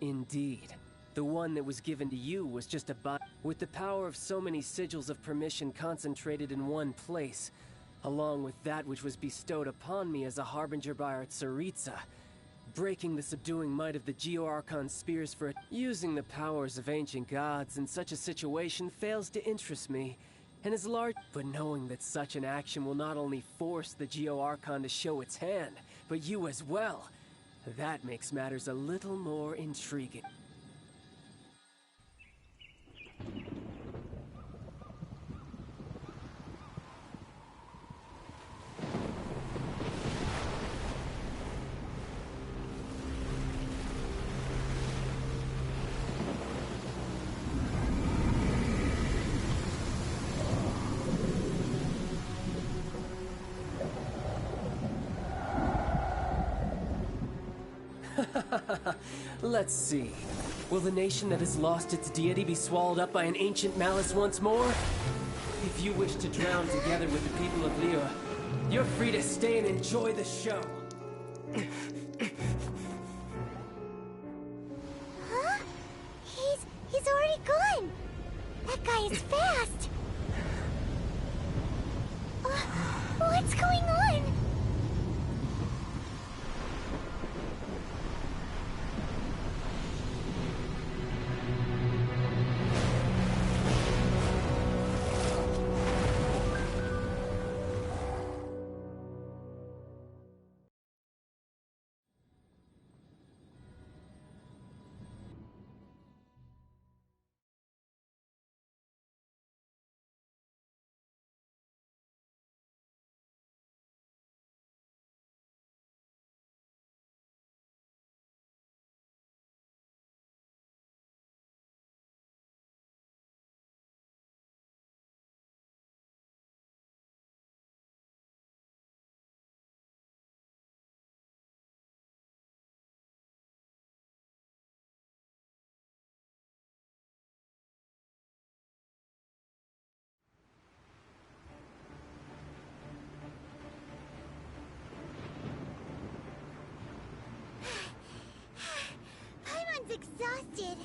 Indeed. The one that was given to you was just a with the power of so many sigils of permission concentrated in one place, along with that which was bestowed upon me as a harbinger by our Tsaritsa, breaking the subduing might of the Geo-Archon spears for it. Using the powers of ancient gods in such a situation fails to interest me, and is large. But knowing that such an action will not only force the Geo-Archon to show its hand, but you as well, that makes matters a little more intriguing. Let's see. Will the nation that has lost its deity be swallowed up by an ancient malice once more? If you wish to drown together with the people of Liyue, you're free to stay and enjoy the show. Huh? He's already gone. That guy is fast. What's going on? Exhausted.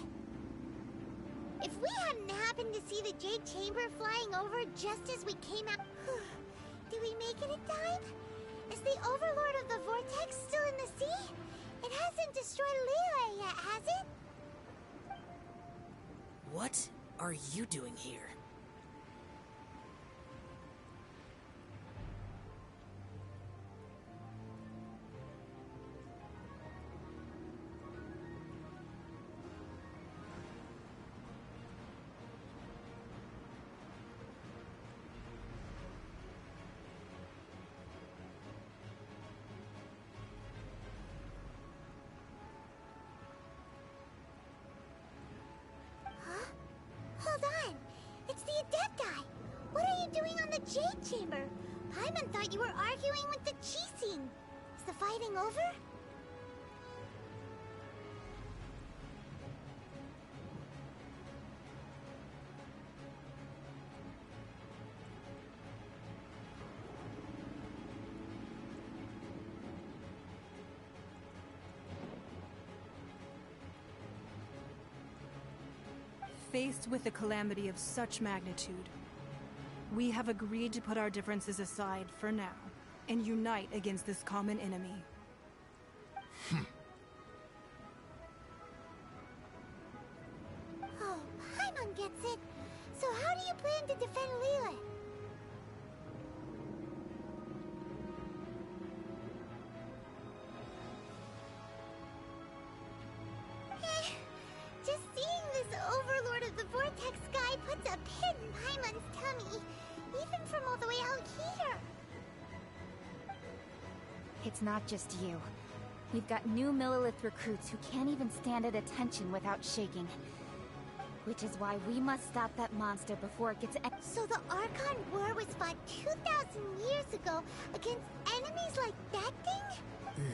If we hadn't happened to see the Jade Chamber flying over just as we came out... Did we make it in time? Is the Overlord of the Vortex still in the sea? It hasn't destroyed Liyue yet, has it? What are you doing here? Hold on! It's the Adepti! What are you doing on the Jade Chamber? Paimon thought you were arguing with the Qixing. Is the fighting over? Faced with a calamity of such magnitude, we have agreed to put our differences aside for now and unite against this common enemy. Oh, Paimon gets it. So how do you plan to defend Lilith? Just seeing this Overlord of the Vortex guy puts a pit in Paimon's tummy, even from all the way out here. It's not just you. We've got new Millilith recruits who can't even stand at attention without shaking. Which is why we must stop that monster before it gets... So the Archon War was fought 2,000 years ago against enemies like that thing?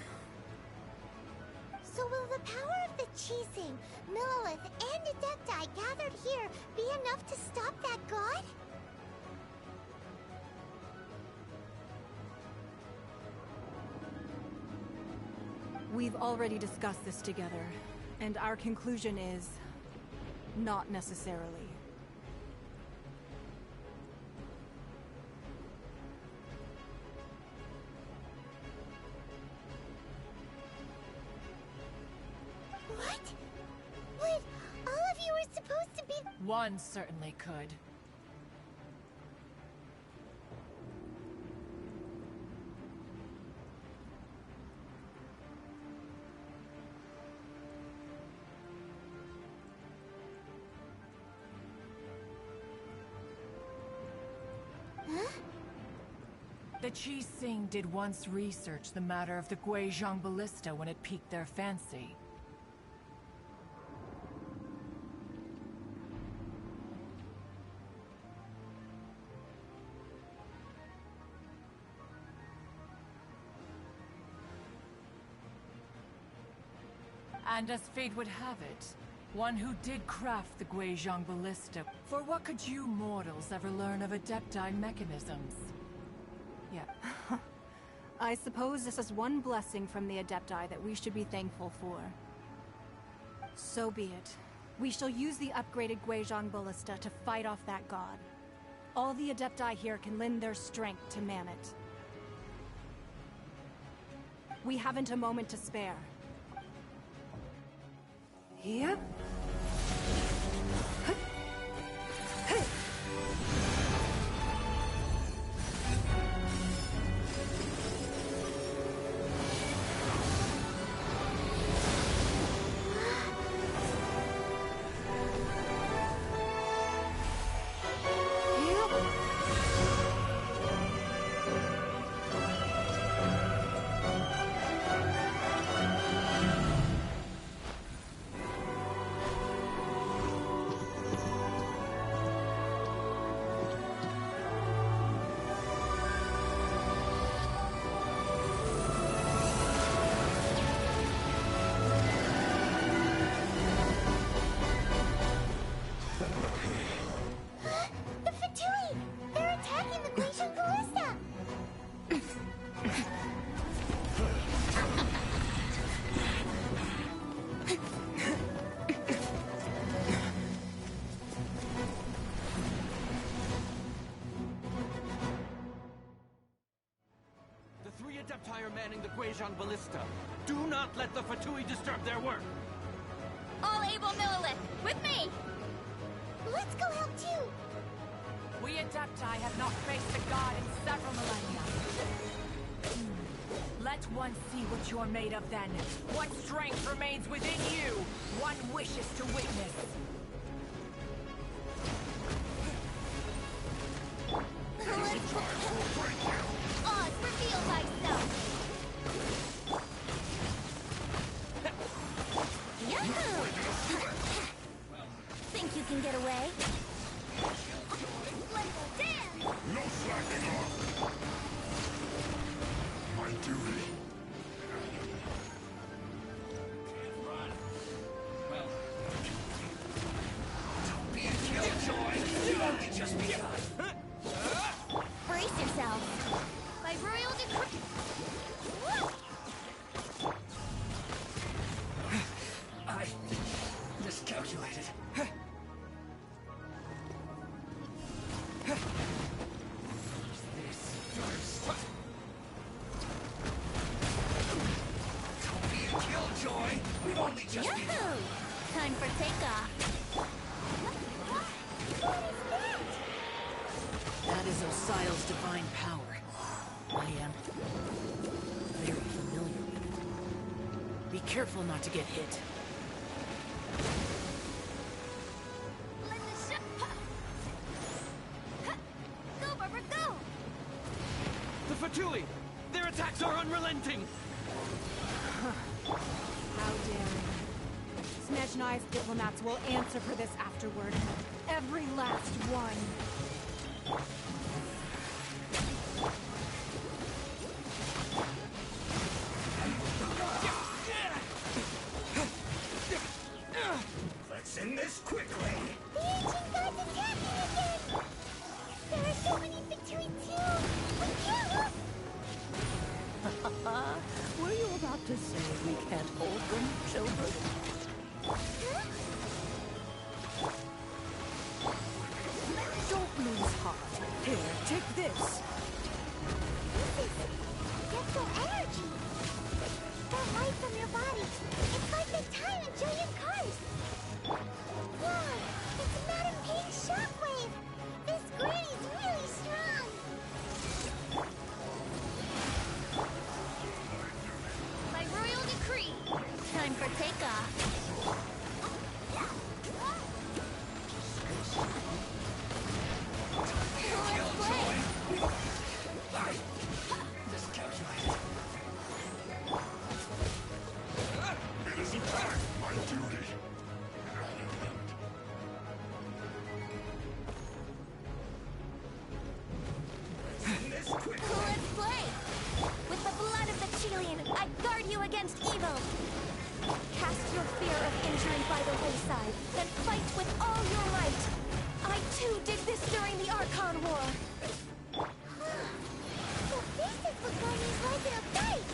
So will the power of the Qixing, Millilith, and Adepti gathered here be enough to stop that god? We've already discussed this together, and our conclusion is... not necessarily. What? Wait, all of you were supposed to be... One certainly could. The Qixing did once research the matter of the Guizhong Ballista when it piqued their fancy. And as fate would have it, one who did craft the Guizhong Ballista. For what could you mortals ever learn of Adepti mechanisms? Yeah. I suppose this is one blessing from the Adepti that we should be thankful for. So be it. We shall use the upgraded Guizhong Ballista to fight off that god. All the Adepti here can lend their strength to man it. We haven't a moment to spare. Yep. Adepti are manning the Guizhong Ballista. Do not let the Fatui disturb their work. All able Millilith, with me! Let's go help too! We Adepti have not faced the god in several millennia. Let one see what you're made of then. What strength remains within you. One wishes to witness. Oz, reveal thyself! Yahoo! Think you can get away? Let's dance! No slacking off! My duty. Don't be a killjoy! You've only just begun! Brace yourself! By royal decree... I miscalculated. takeoff. That is Osial's divine power. I am very familiar with it. Be careful not to get hit. Go, Barbara, go! The Fatui! Their attacks are unrelenting! How daring. Snezhnai's diplomats will answer for this afterward. Every last one. Let's end this quickly! The ancient gods attacking again! There are so many Fatui too! We can't lose! Were you about to say we can't hold them, children? Don't lose heart. Here, take this. Get the energy! That light from your body, it's like the time in Julian Cars! Whoa! It's Madame Ping's shockwave! This granny's really strong! By royal decree, time for takeoff! Let's play! It is in fact my duty. This quick. Let's play! With the blood of the Chilean, I guard you against evil! Cast your fear of injury by the wayside, then fight with all your might! I too did this during the Archon War! So this is what Garni's like in a fight!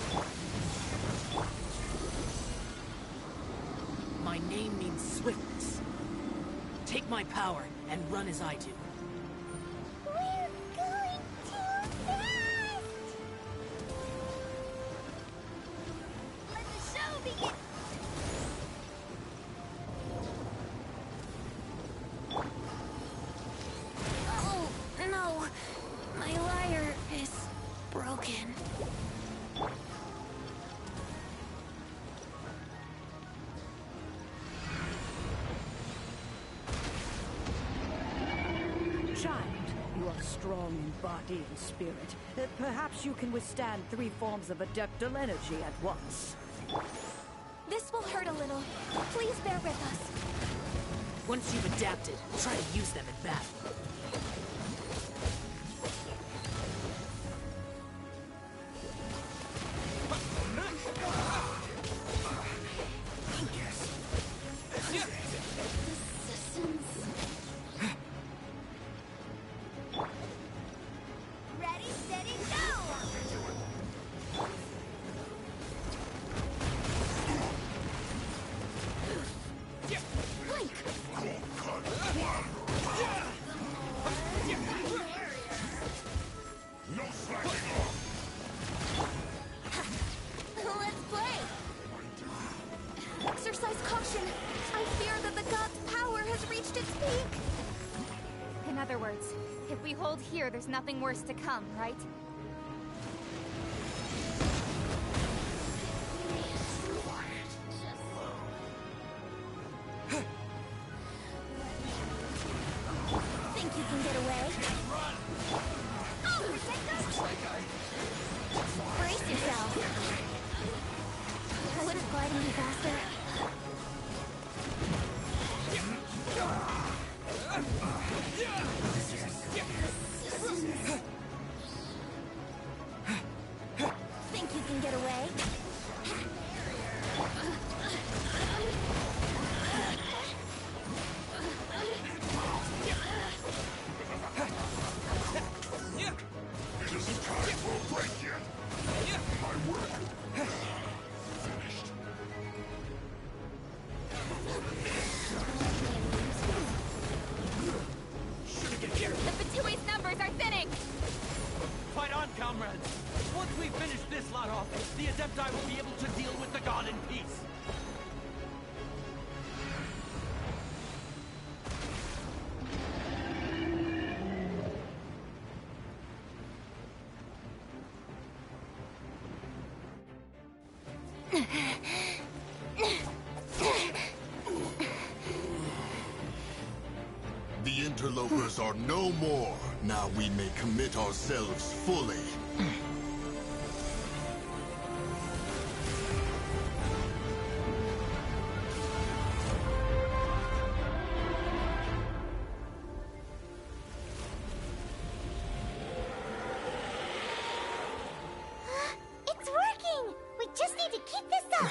My name means swiftness. Take my power and run as I do. We're going too fast! Let the show begin! Oh, no. My lyre is broken. Child, you are strong in body and spirit. Perhaps you can withstand 3 forms of adeptal energy at once. This will hurt a little. Please bear with us. Once you've adapted, try to use them in battle. Ready, steady, go! Like, No slacking off! let's play! Exercise caution. I fear that the god's power has reached its peak. In other words, if we hold here, there's nothing worse to come, right? Think you can get away? Oh, brace yourself! Wouldn't gliding be faster? Think you can get away? It isn't time for a break yet. My work finished. The Fatui's numbers are thinning! Fight on, comrades! Once we finish this lot off, the Adepti will be able to deal with the god in peace. The interlopers are no more. Now we may commit ourselves fully. It's working! We just need to keep this up!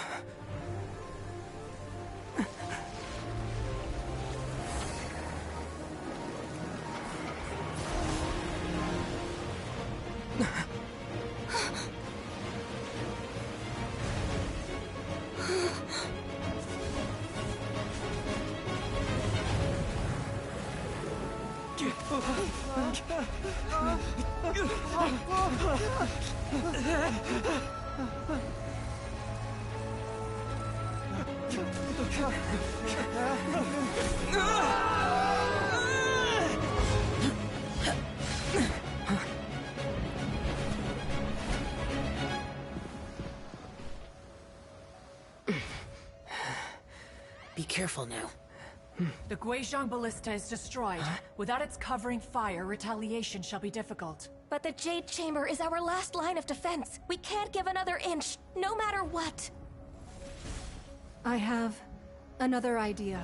Be careful now. The Guizhong Ballista is destroyed. Without its covering fire, retaliation shall be difficult. But the Jade Chamber is our last line of defense. We can't give another inch, no matter what. I have another idea.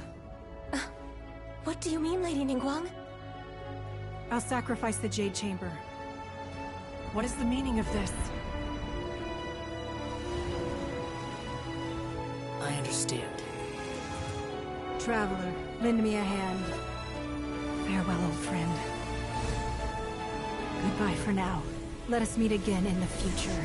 What do you mean, Lady Ningguang? I'll sacrifice the Jade Chamber. What is the meaning of this? I understand. Traveler, lend me a hand. Farewell, old friend. Goodbye for now. Let us meet again in the future.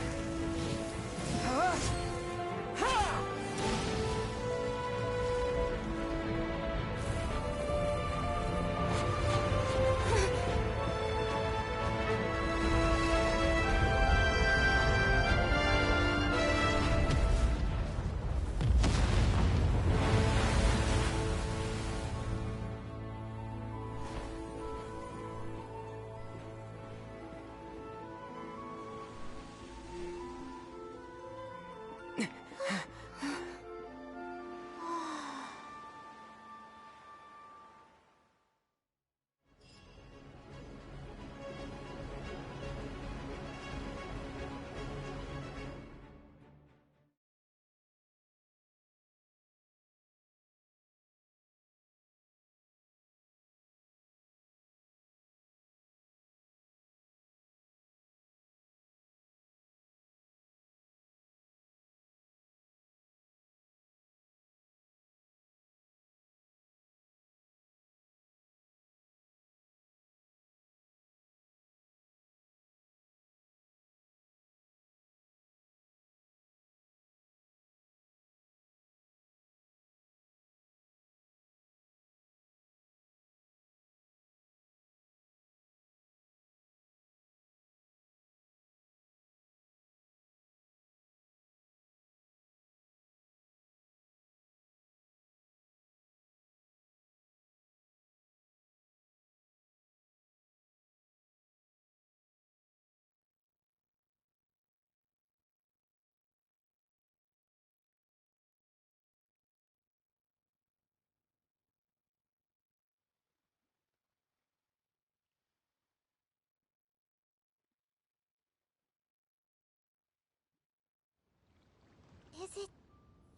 Is it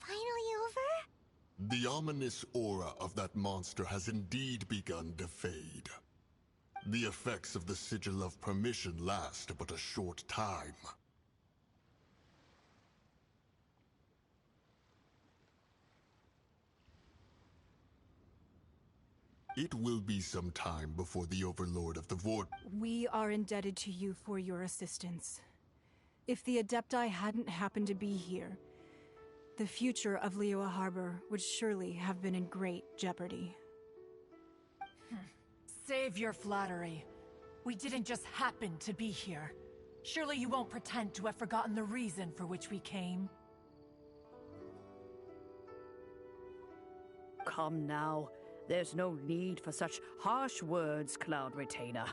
finally over? The ominous aura of that monster has indeed begun to fade. The effects of the Sigil of Permission last but a short time. It will be some time before the Overlord of the Vortex. We are indebted to you for your assistance. If the Adepti hadn't happened to be here, the future of Liyue Harbor would surely have been in great jeopardy. Save your flattery. We didn't just happen to be here. Surely you won't pretend to have forgotten the reason for which we came. Come now. There's no need for such harsh words, Cloud Retainer.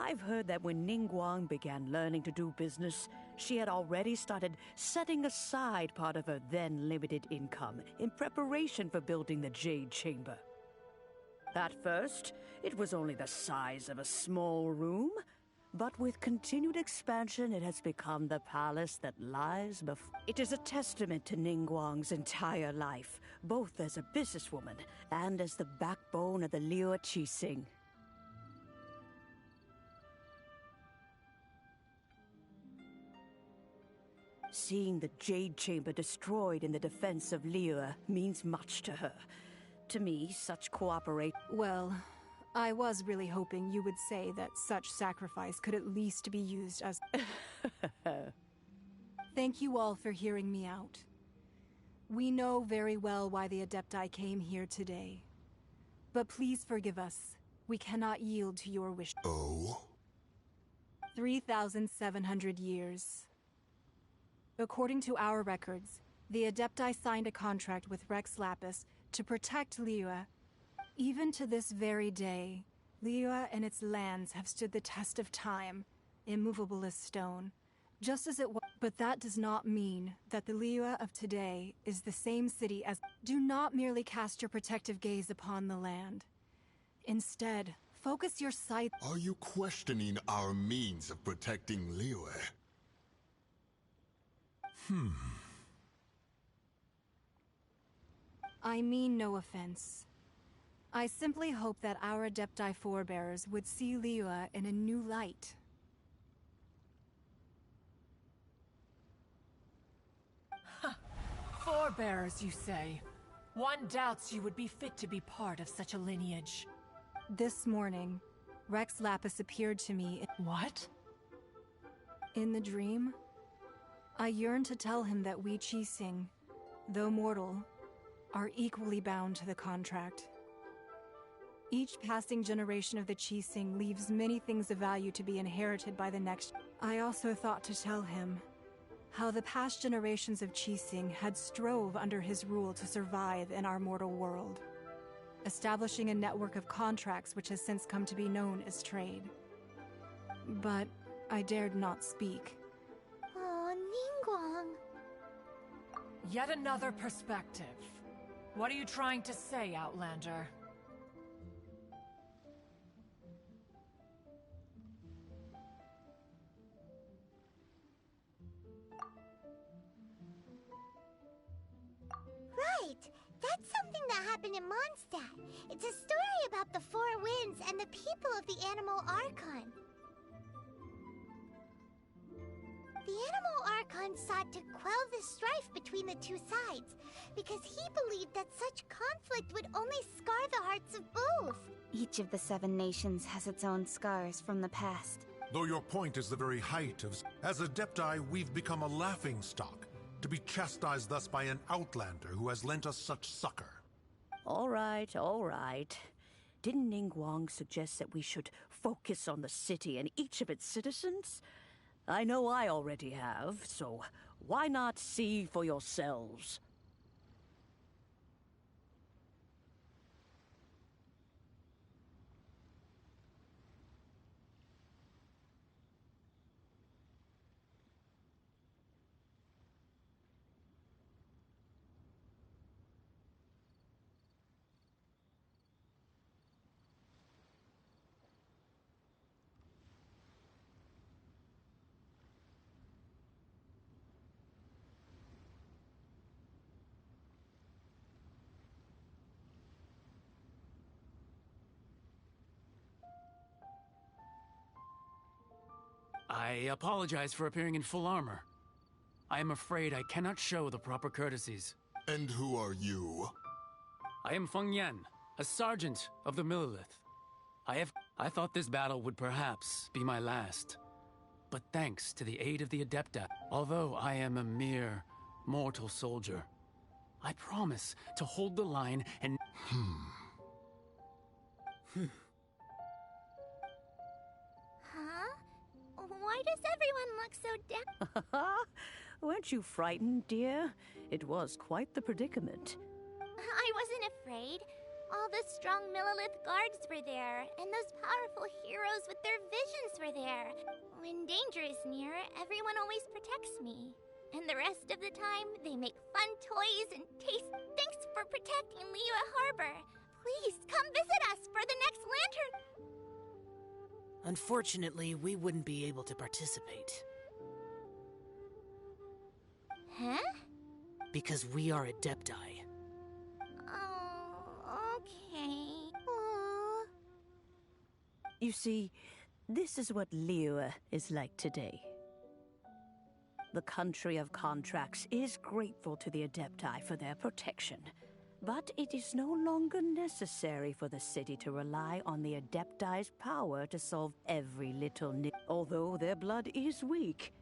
I've heard that when Ningguang began learning to do business, she had already started setting aside part of her then limited income in preparation for building the Jade Chamber. At first, it was only the size of a small room, but with continued expansion, it has become the palace that lies before. It is a testament to Ningguang's entire life, both as a businesswoman and as the backbone of the Liu Qixing. Seeing the Jade Chamber destroyed in the defense of Liyue means much to her. To me, such cooperate. Well, I was really hoping you would say that such sacrifice could at least be used as... Thank you all for hearing me out. We know very well why the Adepti came here today. But please forgive us. We cannot yield to your wish. Oh? 3,700 years. According to our records, the Adepti signed a contract with Rex Lapis to protect Liyue. Even to this very day, Liyue and its lands have stood the test of time, immovable as stone, just as it was. But that does not mean that the Liyue of today is the same city as... Do not merely cast your protective gaze upon the land. Instead, focus your sight... Are you questioning our means of protecting Liyue? I mean no offense. I simply hope that our Adepti forebears would see Liyue in a new light. Forebears, you say? One doubts you would be fit to be part of such a lineage. This morning, Rex Lapis appeared to me in... What? In the dream, I yearned to tell him that we Qixing, though mortal, are equally bound to the contract. Each passing generation of the Qixing leaves many things of value to be inherited by the next. I also thought to tell him how the past generations of Qixing had strove under his rule to survive in our mortal world, establishing a network of contracts which has since come to be known as trade. But I dared not speak. Oh, Ningguang. Yet another perspective. What are you trying to say, Outlander? Right! That's something that happened in Mondstadt. It's a story about the Four Winds and the people of the Animal Archon. The Animal Archon sought to quell the strife between the two sides, because he believed that such conflict would only scar the hearts of both. Each of the 7 nations has its own scars from the past. Though your point is the very height of... As Adepti, we've become a laughingstock, to be chastised thus by an outlander who has lent us such succor. All right, all right. Didn't Ningguang suggest that we should focus on the city and each of its citizens? I know I already have, so why not see for yourselves? I apologize for appearing in full armor. I am afraid I cannot show the proper courtesies. And who are you? I am Feng Yan, a sergeant of the Millilith. I thought this battle would perhaps be my last. But thanks to the aid of the Adepta, although I am a mere mortal soldier, I promise to hold the line and... Why does everyone look so down? Weren't you frightened, dear? It was quite the predicament. I wasn't afraid. All the strong Millilith guards were there, and those powerful heroes with their visions were there. When danger is near, everyone always protects me. And the rest of the time, they make fun toys and taste. Thanks for protecting Liyue Harbor. Please come visit us for the next lantern. Unfortunately, we wouldn't be able to participate. Huh? Because we are Adepti. Oh, okay. Aw. You see, this is what Liyue is like today. The country of contracts is grateful to the Adepti for their protection. But it is no longer necessary for the city to rely on the Adepti's power to solve every little Although their blood is weak,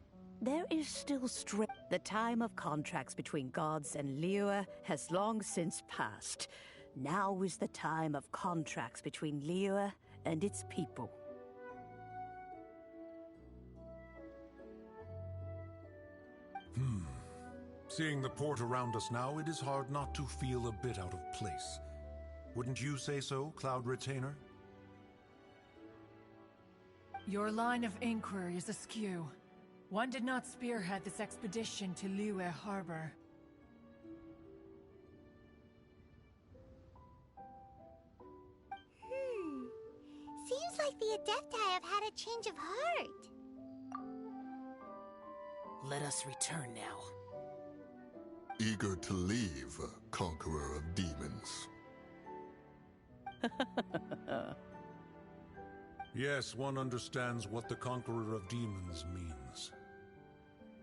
there is still strength. The time of contracts between gods and Liyue has long since passed. Now is the time of contracts between Liyue and its people. Seeing the port around us now, it is hard not to feel a bit out of place. Wouldn't you say so, Cloud Retainer? Your line of inquiry is askew. One did not spearhead this expedition to Liyue Harbor. Seems like the Adepti have had a change of heart. Let us return now. Eager to leave, Conqueror of Demons. Yes, one understands what the Conqueror of Demons means.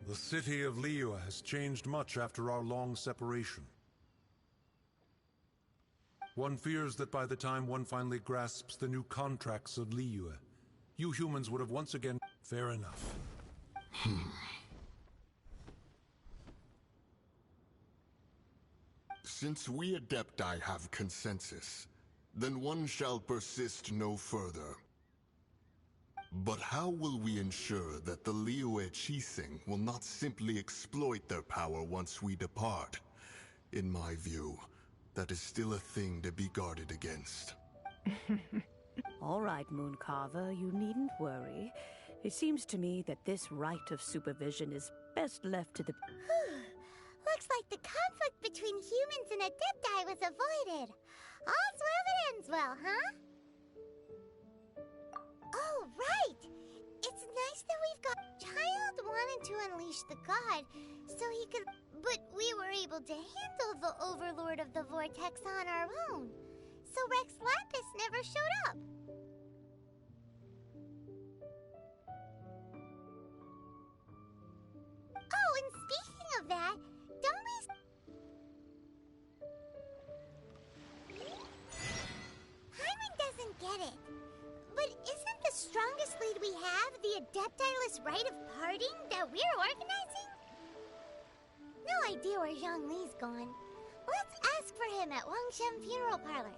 The city of Liyue has changed much after our long separation. One fears that by the time one finally grasps the new contracts of Liyue, you humans would have once again... Fair enough. Since we Adepti have consensus, then one shall persist no further. But how will we ensure that the Liyue Qixing will not simply exploit their power once we depart? In my view, that is still a thing to be guarded against. All right, Mooncarver, you needn't worry. It seems to me that this right of supervision is best left to the... Looks like the conflict between humans and Adepti was avoided. All's well that ends well, huh? Oh, right! It's nice that we've got... Child wanted to unleash the god, so he could... But we were able to handle the Overlord of the Vortex on our own. So Rex Lapis never showed up. Oh, and speaking of that, don't we... Paimon doesn't get it. But isn't the strongest lead we have the Adepti-less rite of parting that we're organizing? No idea where Zhongli's gone. Let's ask for him at Wangshen Funeral Parlor.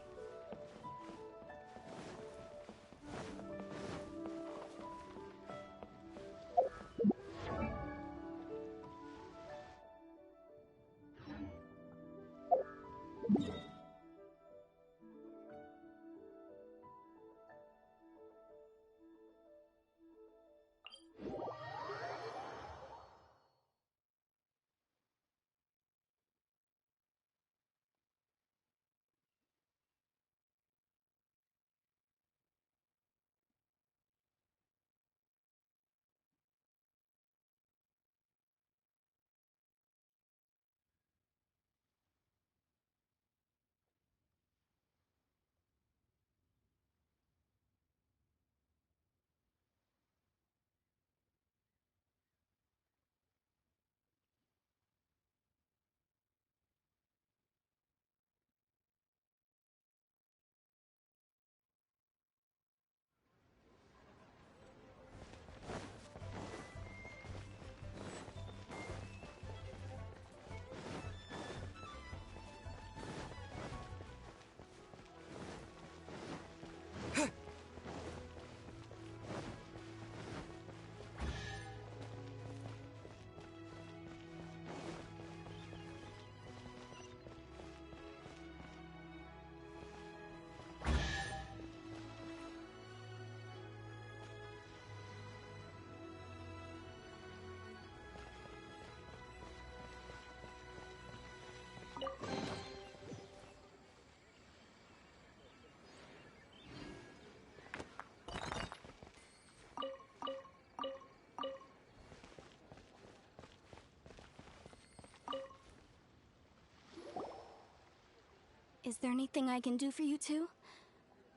Is there anything I can do for you two?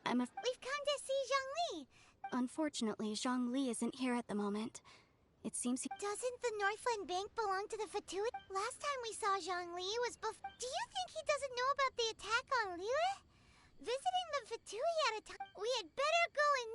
We've come to see Zhongli. Unfortunately, Zhongli isn't here at the moment. It seems Doesn't the Northland Bank belong to the Fatui? Last time we saw Zhongli was before. Do you think he doesn't know about the attack on Liyue? Visiting the Fatui at a time. We had better go and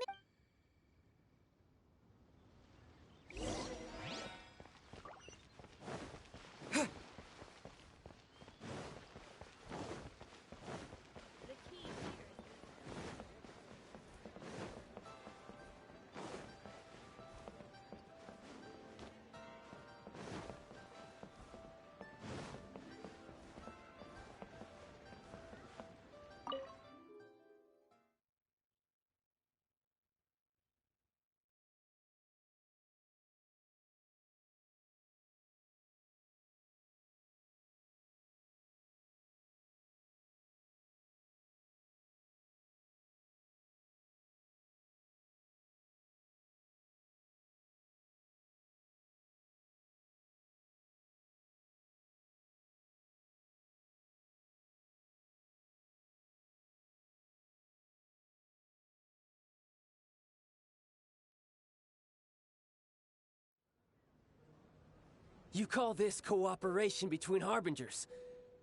You call this cooperation between Harbingers?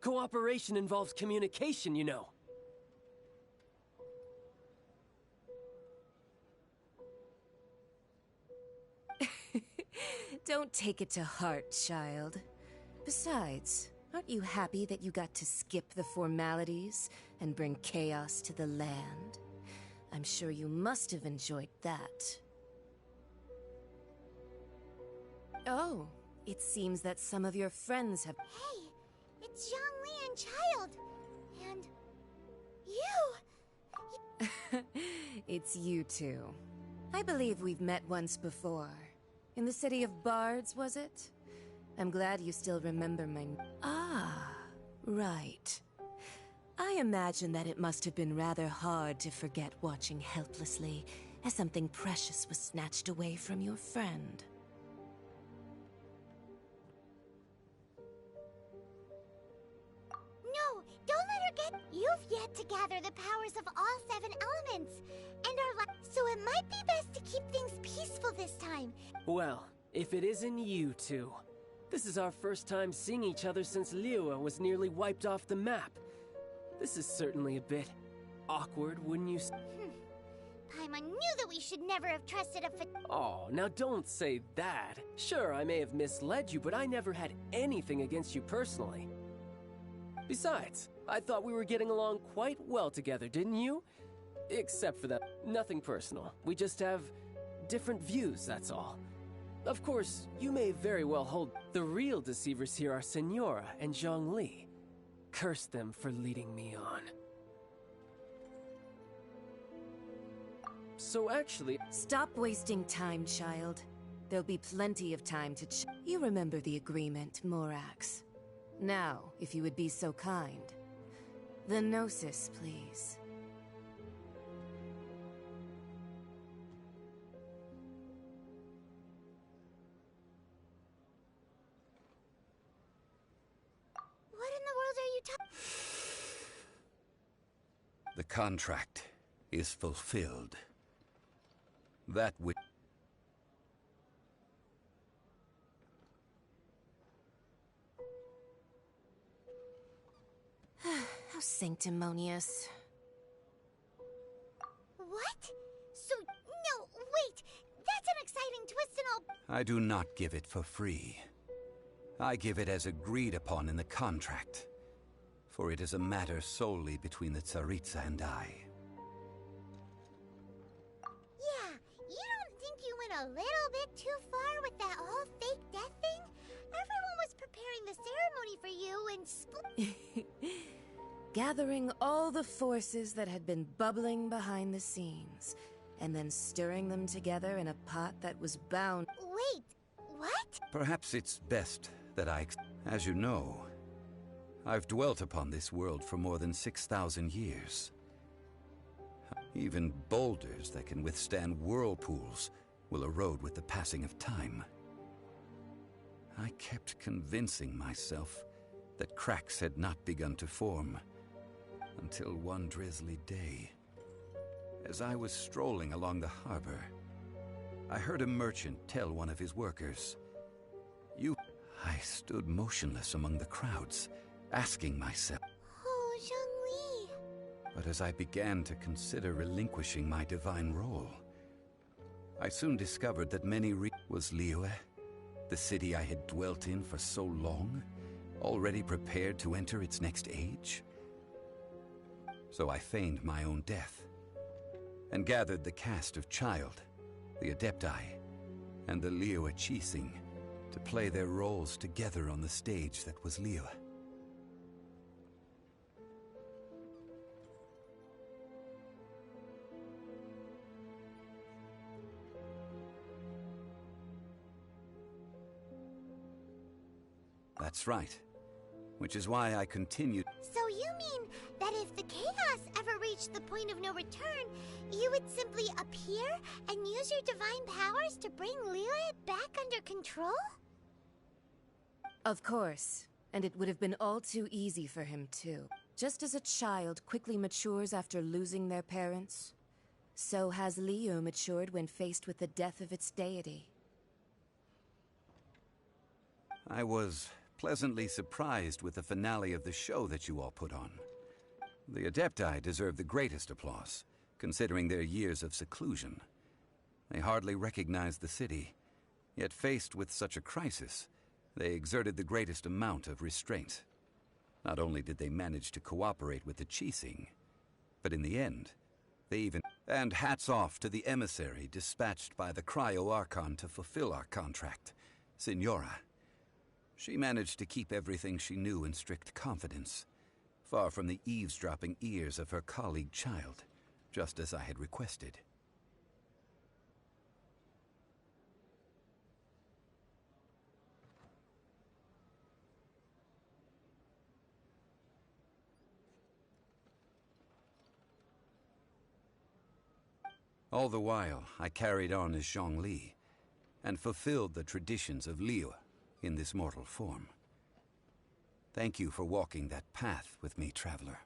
Cooperation involves communication, you know. Don't take it to heart, child. Besides, aren't you happy that you got to skip the formalities and bring chaos to the land? I'm sure you must have enjoyed that. Oh, it seems that some of your friends have... Hey, it's Zhongli and Child. And... you! It's you two. I believe we've met once before. In the city of Bards, was it? I'm glad you still remember my... Ah, right. I imagine that it must have been rather hard to forget watching helplessly as something precious was snatched away from your friend. No, don't let her get... You've yet to gather the powers of all 7 elements. And so it might be best to keep things peaceful this time. Well, if it isn't you two. This is our first time seeing each other since Liyue was nearly wiped off the map. This is certainly a bit awkward, wouldn't you say? Paimon knew that we should never have trusted a Oh, now don't say that. Sure, I may have misled you, but I never had anything against you personally. Besides, I thought we were getting along quite well together, didn't you? Except for that, nothing personal. We just have different views, that's all. Of course, you may very well hold... The real deceivers here are Senora and Zhongli. Curse them for leading me on. So actually... Stop wasting time, child. There'll be plenty of time to You remember the agreement, Morax. Now, if you would be so kind. The Gnosis, please. What in the world are you talking? The contract is fulfilled. That which... How sanctimonious. What? So, no, wait! That's an exciting twist and all... I do not give it for free. I give it as agreed upon in the contract. For it is a matter solely between the Tsaritsa and I. Yeah, you don't think you went a little bit too far with that whole fake death thing? Everyone was preparing the ceremony for you and Gathering all the forces that had been bubbling behind the scenes, and then stirring them together in a pot that was bound... Wait, what? Perhaps it's best that As you know, I've dwelt upon this world for more than 6,000 years. Even boulders that can withstand whirlpools will erode with the passing of time. I kept convincing myself that cracks had not begun to form. Until one drizzly day, as I was strolling along the harbor, I heard a merchant tell one of his workers, I stood motionless among the crowds, asking myself, Oh, Zhongli. But as I began to consider relinquishing my divine role, I soon discovered that was Liyue, the city I had dwelt in for so long, already prepared to enter its next age. So I feigned my own death, and gathered the cast of Child, the Adepti, and the Liyue Qixing to play their roles together on the stage that was Liyue. That's right. Which is why I continued. So you mean that if the chaos ever reached the point of no return, you would simply appear and use your divine powers to bring Liyue back under control? Of course. And it would have been all too easy for him, too. Just as a child quickly matures after losing their parents, so has Liyue matured when faced with the death of its deity. I was pleasantly surprised with the finale of the show that you all put on. The Adepti deserve the greatest applause, considering their years of seclusion. They hardly recognized the city, yet faced with such a crisis, they exerted the greatest amount of restraint. Not only did they manage to cooperate with the Qixing, but in the end, they even... And hats off to the emissary dispatched by the Cryo-Archon to fulfill our contract, Signora. She managed to keep everything she knew in strict confidence, far from the eavesdropping ears of her colleague Child, just as I had requested. All the while, I carried on as Zhongli, and fulfilled the traditions of Liyue in this mortal form. Thank you for walking that path with me, traveler.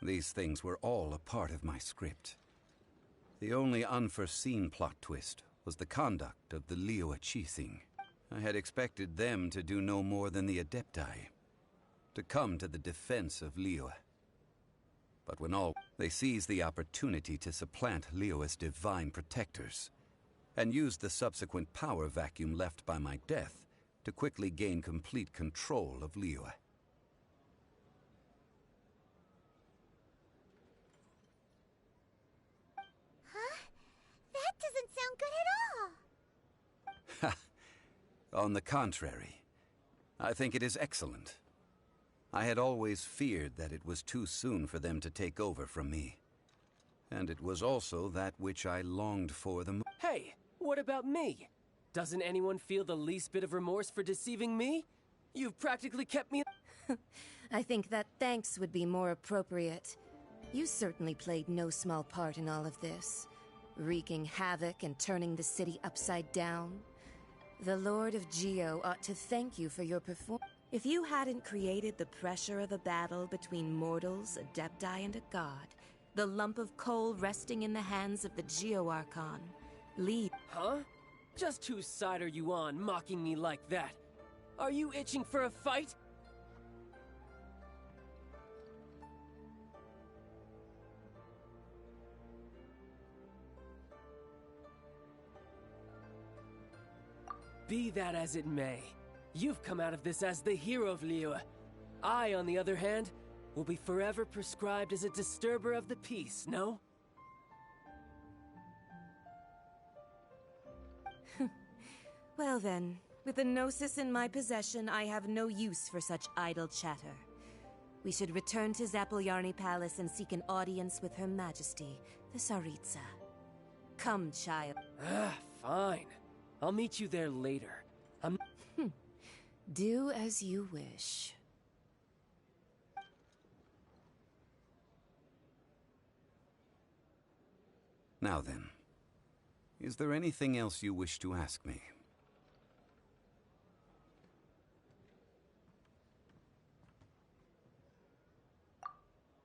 These things were all a part of my script. The only unforeseen plot twist was the conduct of the Liyue Qixing. I had expected them to do no more than the Adepti, to come to the defense of Liyue. But they seized the opportunity to supplant Liyue's divine protectors, and used the subsequent power vacuum left by my death to quickly gain complete control of Liyue. That doesn't sound good at all. On the contrary, I think it is excellent. I had always feared that it was too soon for them to take over from me. And it was also that which I longed for the most. Hey, what about me? Doesn't anyone feel the least bit of remorse for deceiving me? You've practically kept me... I think that thanks would be more appropriate. You certainly played no small part in all of this, wreaking havoc and turning the city upside down. The Lord of Geo ought to thank you for your performance. If you hadn't created the pressure of a battle between mortals, Adepti, and a god, the lump of coal resting in the hands of the Geo-Archon, lead... Huh? Just whose side are you on, mocking me like that? Are you itching for a fight? Be that as it may, you've come out of this as the hero of Liyue. I, on the other hand, will be forever prescribed as a disturber of the peace, no? Well then, with a Gnosis in my possession, I have no use for such idle chatter. We should return to Zappolyarny Palace and seek an audience with Her Majesty, the Tsaritsa. Come, child. Fine. I'll meet you there later. Do as you wish. Now then, is there anything else you wish to ask me?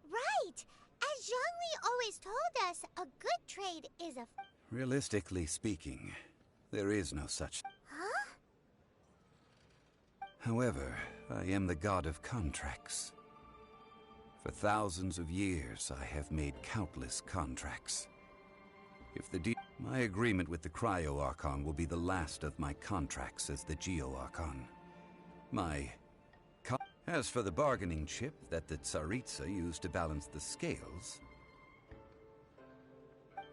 Right! As Zhongli always told us, a good trade is a... Realistically speaking, there is no such... Huh? However, I am the god of contracts. For thousands of years, I have made countless contracts. If the my agreement with the Cryo-Archon will be the last of my contracts as the Geo-Archon. As for the bargaining chip that the Tsaritsa used to balance the scales,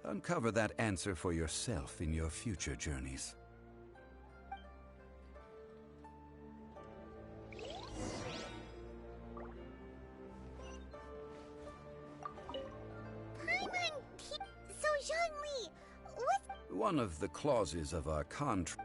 uncover that answer for yourself in your future journeys. So Zhongli, what? One of the clauses of our contract.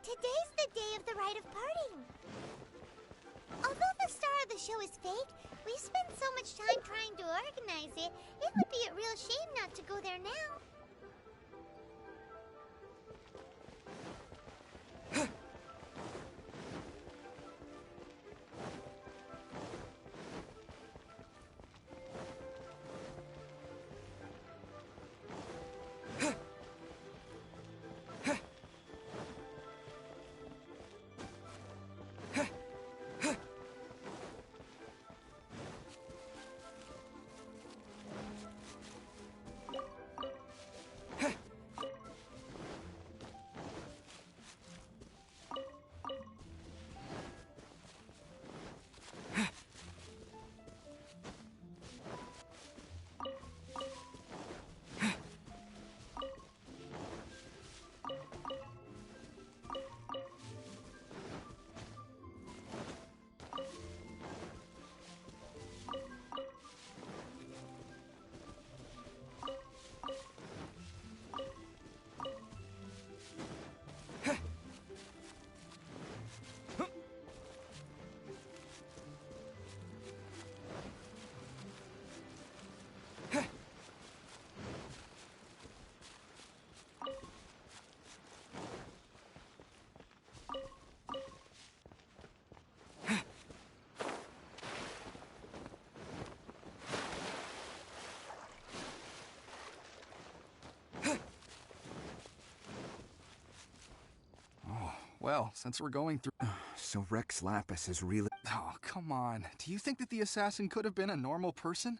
Today's the day of the rite of parting. Although the star of the show is fake, we spent so much time trying to organize it, it would be a real shame not to go there now. Well, since we're going through... So Rex Lapis is really... Oh, come on. Do you think that the assassin could have been a normal person?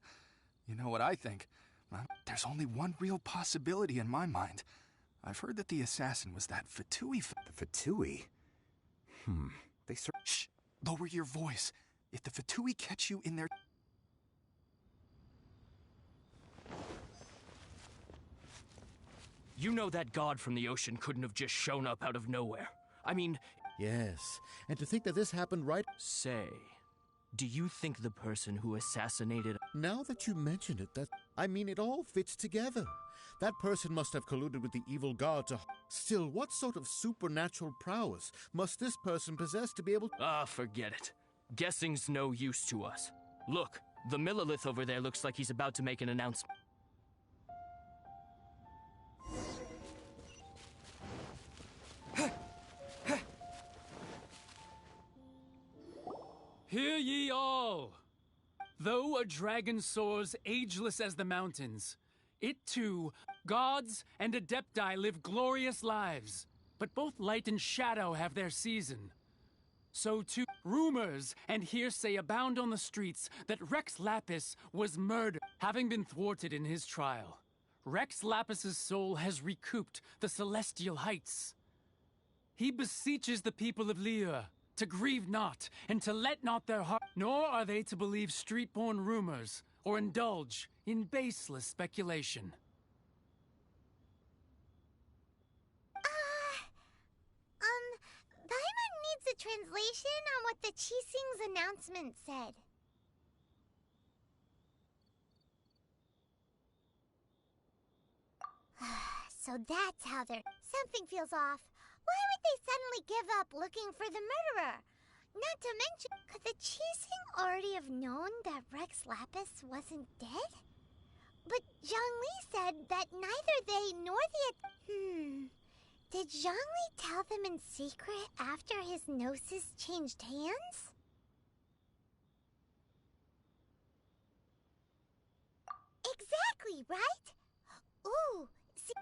You know what I think? Well, there's only one real possibility in my mind. I've heard that the assassin was that Fatui... The Fatui? They Shh! Lower your voice. If the Fatui catch you in their... You know that god from the ocean couldn't have just shown up out of nowhere. I mean... Yes, and to think that this happened right... Say, do you think the person who assassinated... Now that you mention it, I mean, it all fits together. That person must have colluded with the evil god to... Still, what sort of supernatural prowess must this person possess to be able... Forget it. Guessing's no use to us. Look, the Millilith over there looks like he's about to make an announcement. Hear ye all! Though a dragon soars ageless as the mountains, it too, gods and adepti live glorious lives, but both light and shadow have their season. So too, rumors and hearsay abound on the streets that Rex Lapis was murdered, having been thwarted in his trial. Rex Lapis's soul has recouped the celestial heights. He beseeches the people of Liyue to grieve not, and to let not their heart, nor are they to believe street-born rumors, or indulge in baseless speculation. Paimon needs a translation on what the Qixing's announcement said. So that's how they're... Something feels off. Why would they suddenly give up looking for the murderer? Not to mention, could the Qixing already have known that Rex Lapis wasn't dead? But Zhongli said that neither they nor the... Did Zhongli tell them in secret after his gnosis changed hands? Exactly, right? Ooh, see...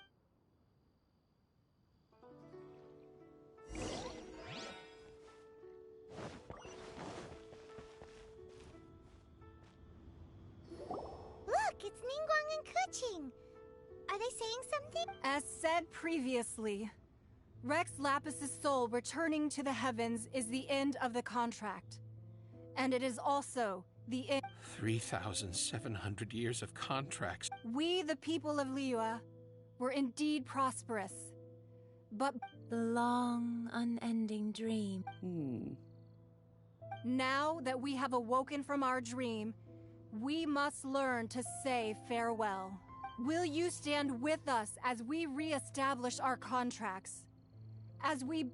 Look, it's Ningguang and Keqing. Are they saying something? As said previously, Rex Lapis's soul returning to the heavens is the end of the contract. And it is also the end... 3,700 years of contracts. We, the people of Liyue, were indeed prosperous. But... The long, unending dream. Now that we have awoken from our dream, we must learn to say farewell. Will you stand with us as we re-establish our contracts? As we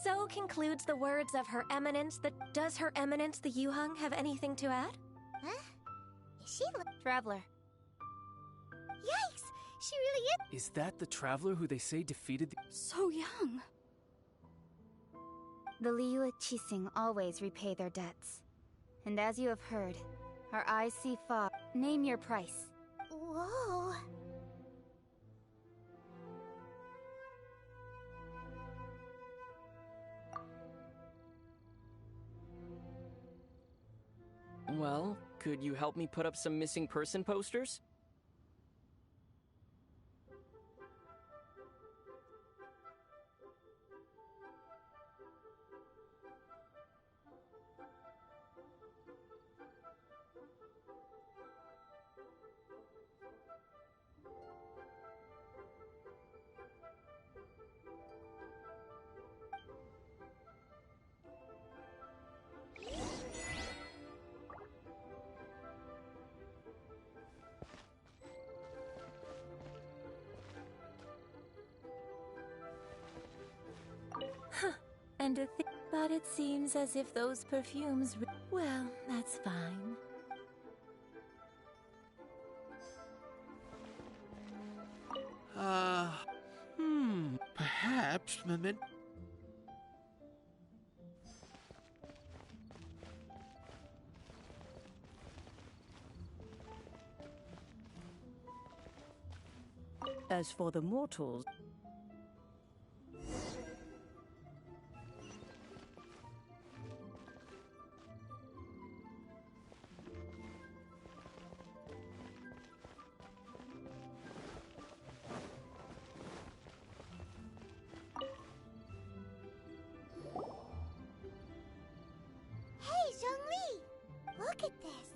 So concludes the words of Her Eminence. Does Her Eminence the Yuheng have anything to add? Huh? Is she... Traveler. Yikes! She really is... Is that the traveler who they say defeated the... So young. The Liyue Qixing always repay their debts. And as you have heard, our eyes see fog. Name your price. Whoa... Well, could you help me put up some missing person posters? And to think, but it seems as if those perfumes... Well, that's fine. Perhaps, As for the mortals... Zhongli! Look at this.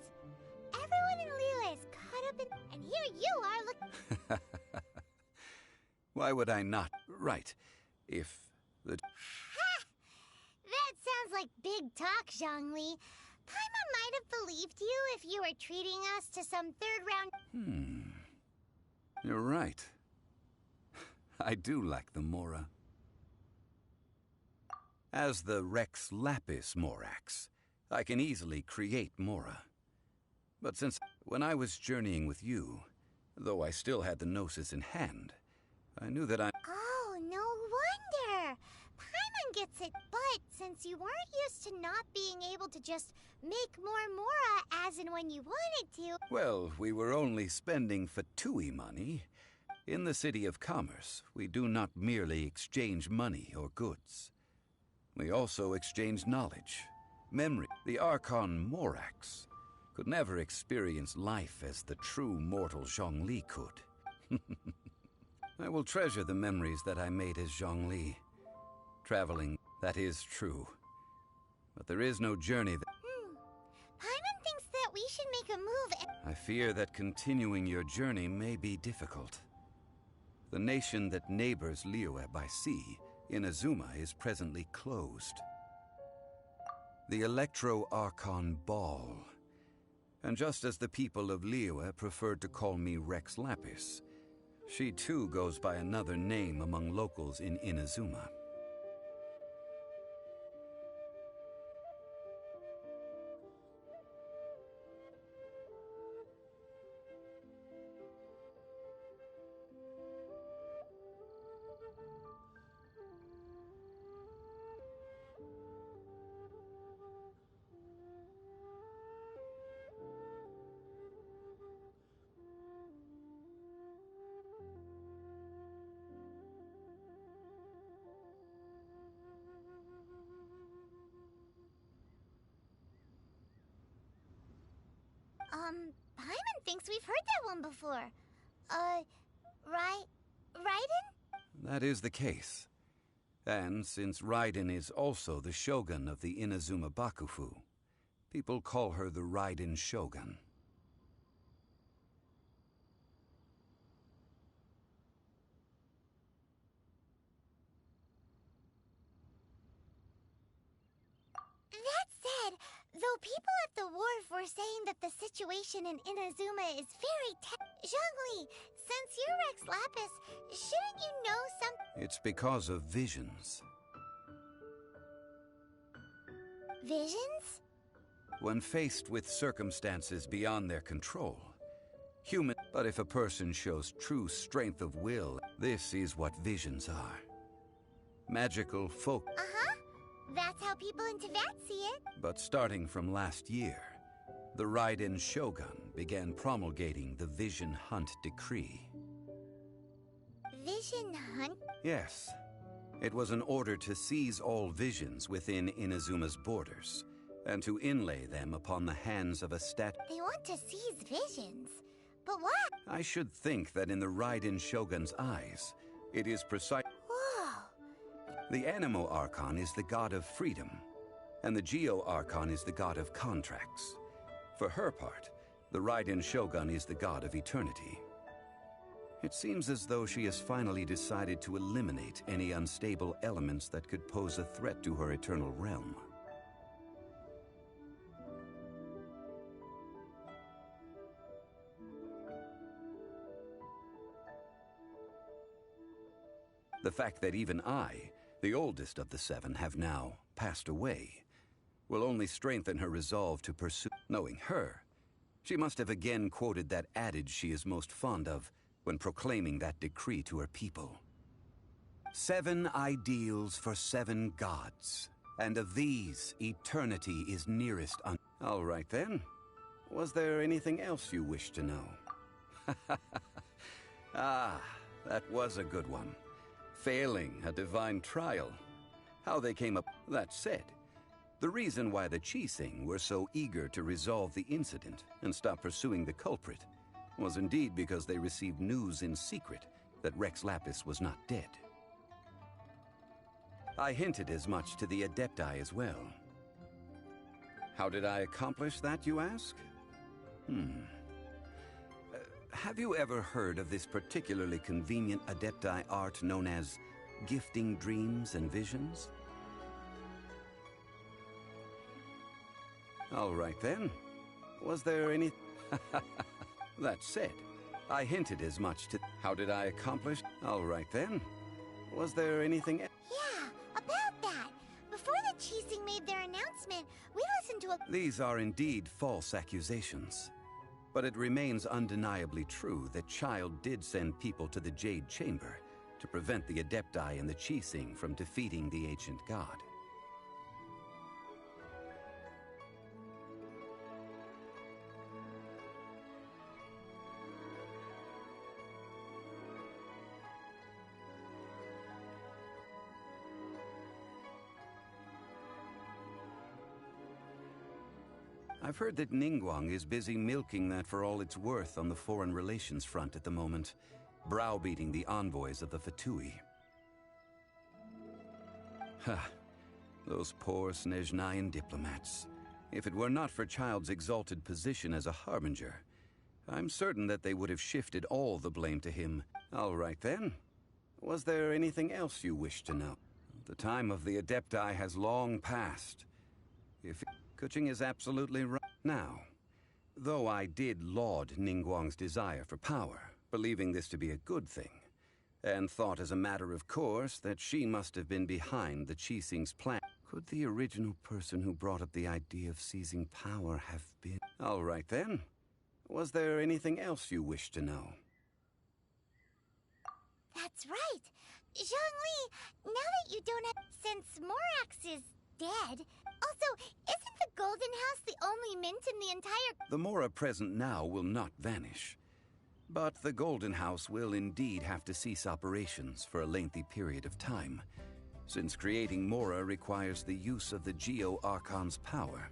Everyone in Liyue is caught up in... And here you are looking... Why would I not? Right. If the... Ha! That sounds like big talk, Zhongli. Paimon might have believed you if you were treating us to some third-round... You're right. I do like the Mora. As the Rex Lapis Morax, I can easily create Mora. But since when I was journeying with you, though I still had the Gnosis in hand, I knew that I... Oh, no wonder! Paimon gets it, but since you weren't used to not being able to just make more Mora as and when you wanted to... Well, we were only spending Fatui money. In the City of Commerce, we do not merely exchange money or goods. We also exchange knowledge, memory. The Archon Morax could never experience life as the true mortal Zhongli could. I will treasure the memories that I made as Zhongli. Traveling, that is true. But there is no journey that... Paimon thinks that we should make a move and... I fear that continuing your journey may be difficult. The nation that neighbors Liyue by sea, Inazuma, is presently closed. The Electro-Archon Ball. And just as the people of Liyue preferred to call me Rex Lapis, she too goes by another name among locals in Inazuma. Paimon thinks we've heard that one before. Raiden? That is the case. And since Raiden is also the shogun of the Inazuma Bakufu, people call her the Raiden Shogun. That said, though people at the wharf were saying that the situation in Inazuma is very Zhongli, since you're Rex Lapis, shouldn't you know some... It's because of visions. Visions? When faced with circumstances beyond their control, but if a person shows true strength of will, this is what visions are. Magical folk. That's how people in Teyvat see it. But starting from last year, the Raiden Shogun began promulgating the Vision Hunt Decree. Vision Hunt? Yes. It was an order to seize all visions within Inazuma's borders, and to inlay them upon the hands of a They want to seize visions. But what? I should think that in the Raiden Shogun's eyes, it is precise. Whoa. The Animo Archon is the god of freedom, and the Geo Archon is the god of contracts. For her part, the Raiden Shogun is the god of eternity. It seems as though she has finally decided to eliminate any unstable elements that could pose a threat to her eternal realm. The fact that even I, the oldest of the seven, have now passed away, will only strengthen her resolve to pursue. Knowing her, she must have again quoted that adage she is most fond of when proclaiming that decree to her people. 7 ideals for 7 gods, and of these, eternity is nearest un— All right then. Was there anything else you wish to know? Ah, that was a good one. Failing a divine trial. How they came up. That said, the reason why the Chising were so eager to resolve the incident and stop pursuing the culprit was indeed because they received news in secret that Rex Lapis was not dead. I hinted as much to the Adepti as well. How did I accomplish that, you ask? Have you ever heard of this particularly convenient Adepti art known as gifting dreams and visions? All right then. Was there any... That said, I hinted as much to... How did I accomplish... All right then. Was there anything... Yeah, about that. Before the Chising made their announcement, we listened to a... These are indeed false accusations. But it remains undeniably true that Child did send people to the Jade Chamber to prevent the Adepti and the Chising from defeating the ancient god. I've heard that Ningguang is busy milking that for all it's worth on the foreign relations front at the moment, browbeating the envoys of the Fatui. Ha! Those poor Snezhnayan diplomats. If it were not for Child's exalted position as a harbinger, I'm certain that they would have shifted all the blame to him. All right then. Was there anything else you wish to know? The time of the Adepti has long passed. If Kuching is absolutely right. Now, though I did laud Ningguang's desire for power, believing this to be a good thing, and thought as a matter of course that she must have been behind the Chising's plan, could the original person who brought up the idea of seizing power have been... All right then. Was there anything else you wish to know? That's right. Zhongli, now that you don't have... Since Morax is dead... Also, isn't the Golden House the only mint in the entire... The Mora present now will not vanish. But the Golden House will indeed have to cease operations for a lengthy period of time, since creating Mora requires the use of the Geo-Archon's power.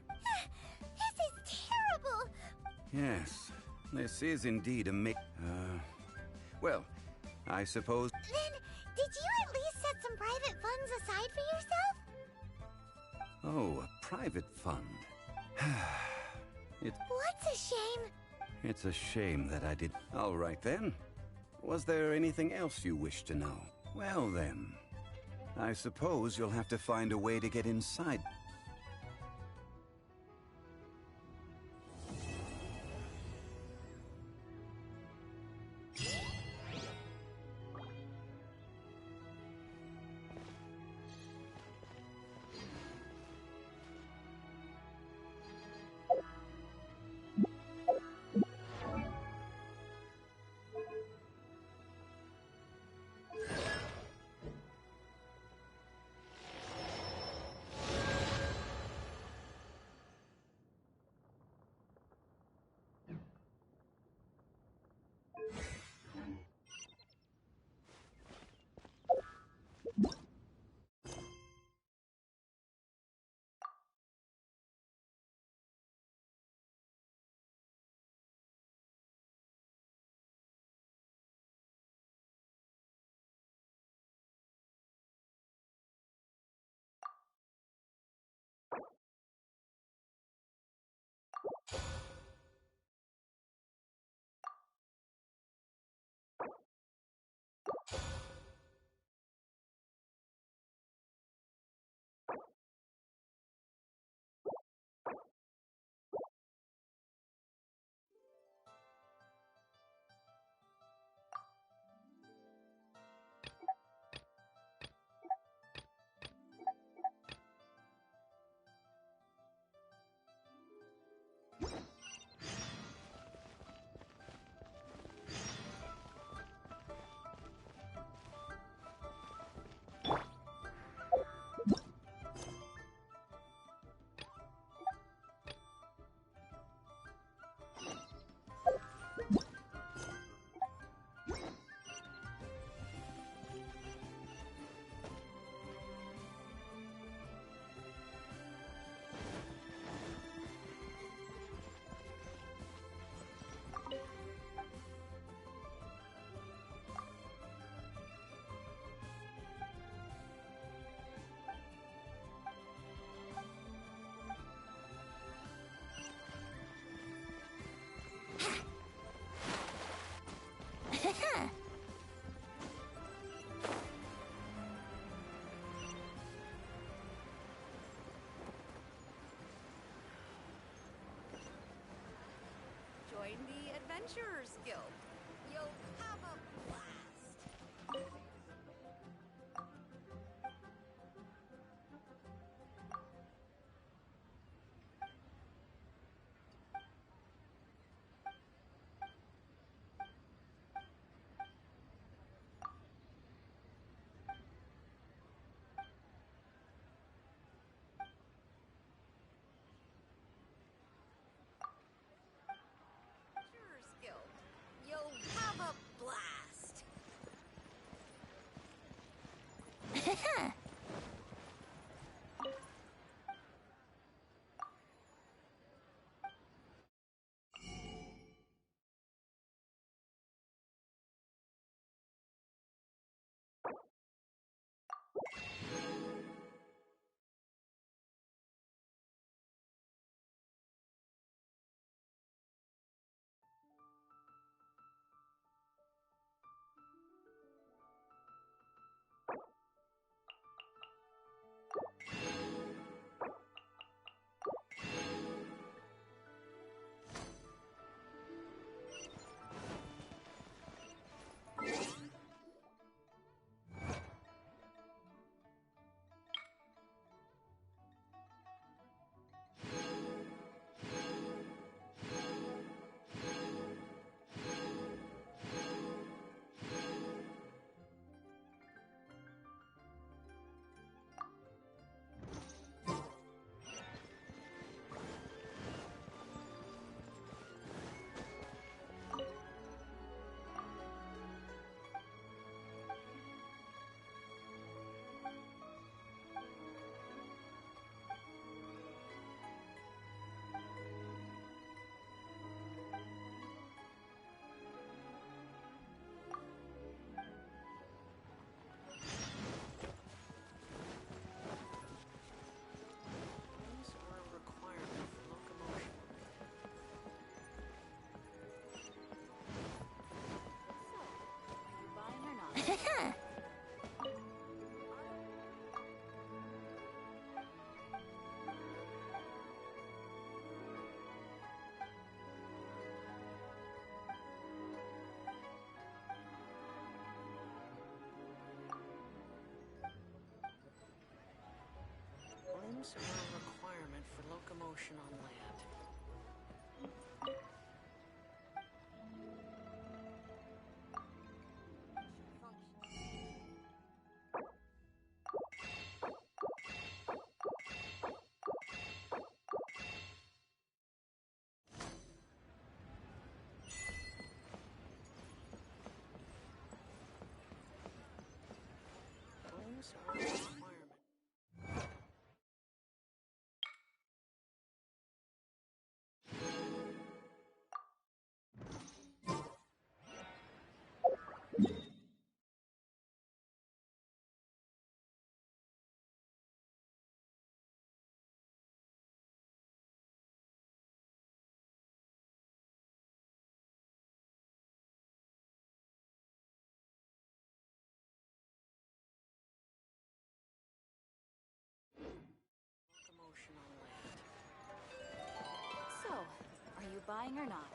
This is terrible! Yes, this is indeed a well, I suppose... Then, did you at least set some private funds aside for yourself? Oh, a private fund. What's a shame? It's a shame that I did... All right then. Was there anything else you wish to know? Well then, I suppose you'll have to find a way to get inside. Adventurers Guild. You'll have a blast. Adventurers Guild. You'll have a blast. Limbs are a requirement for locomotion on land. Limbs are a requirement. Locomotion on land. So, are you buying or not?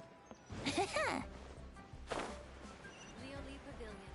Leoli Pavilion.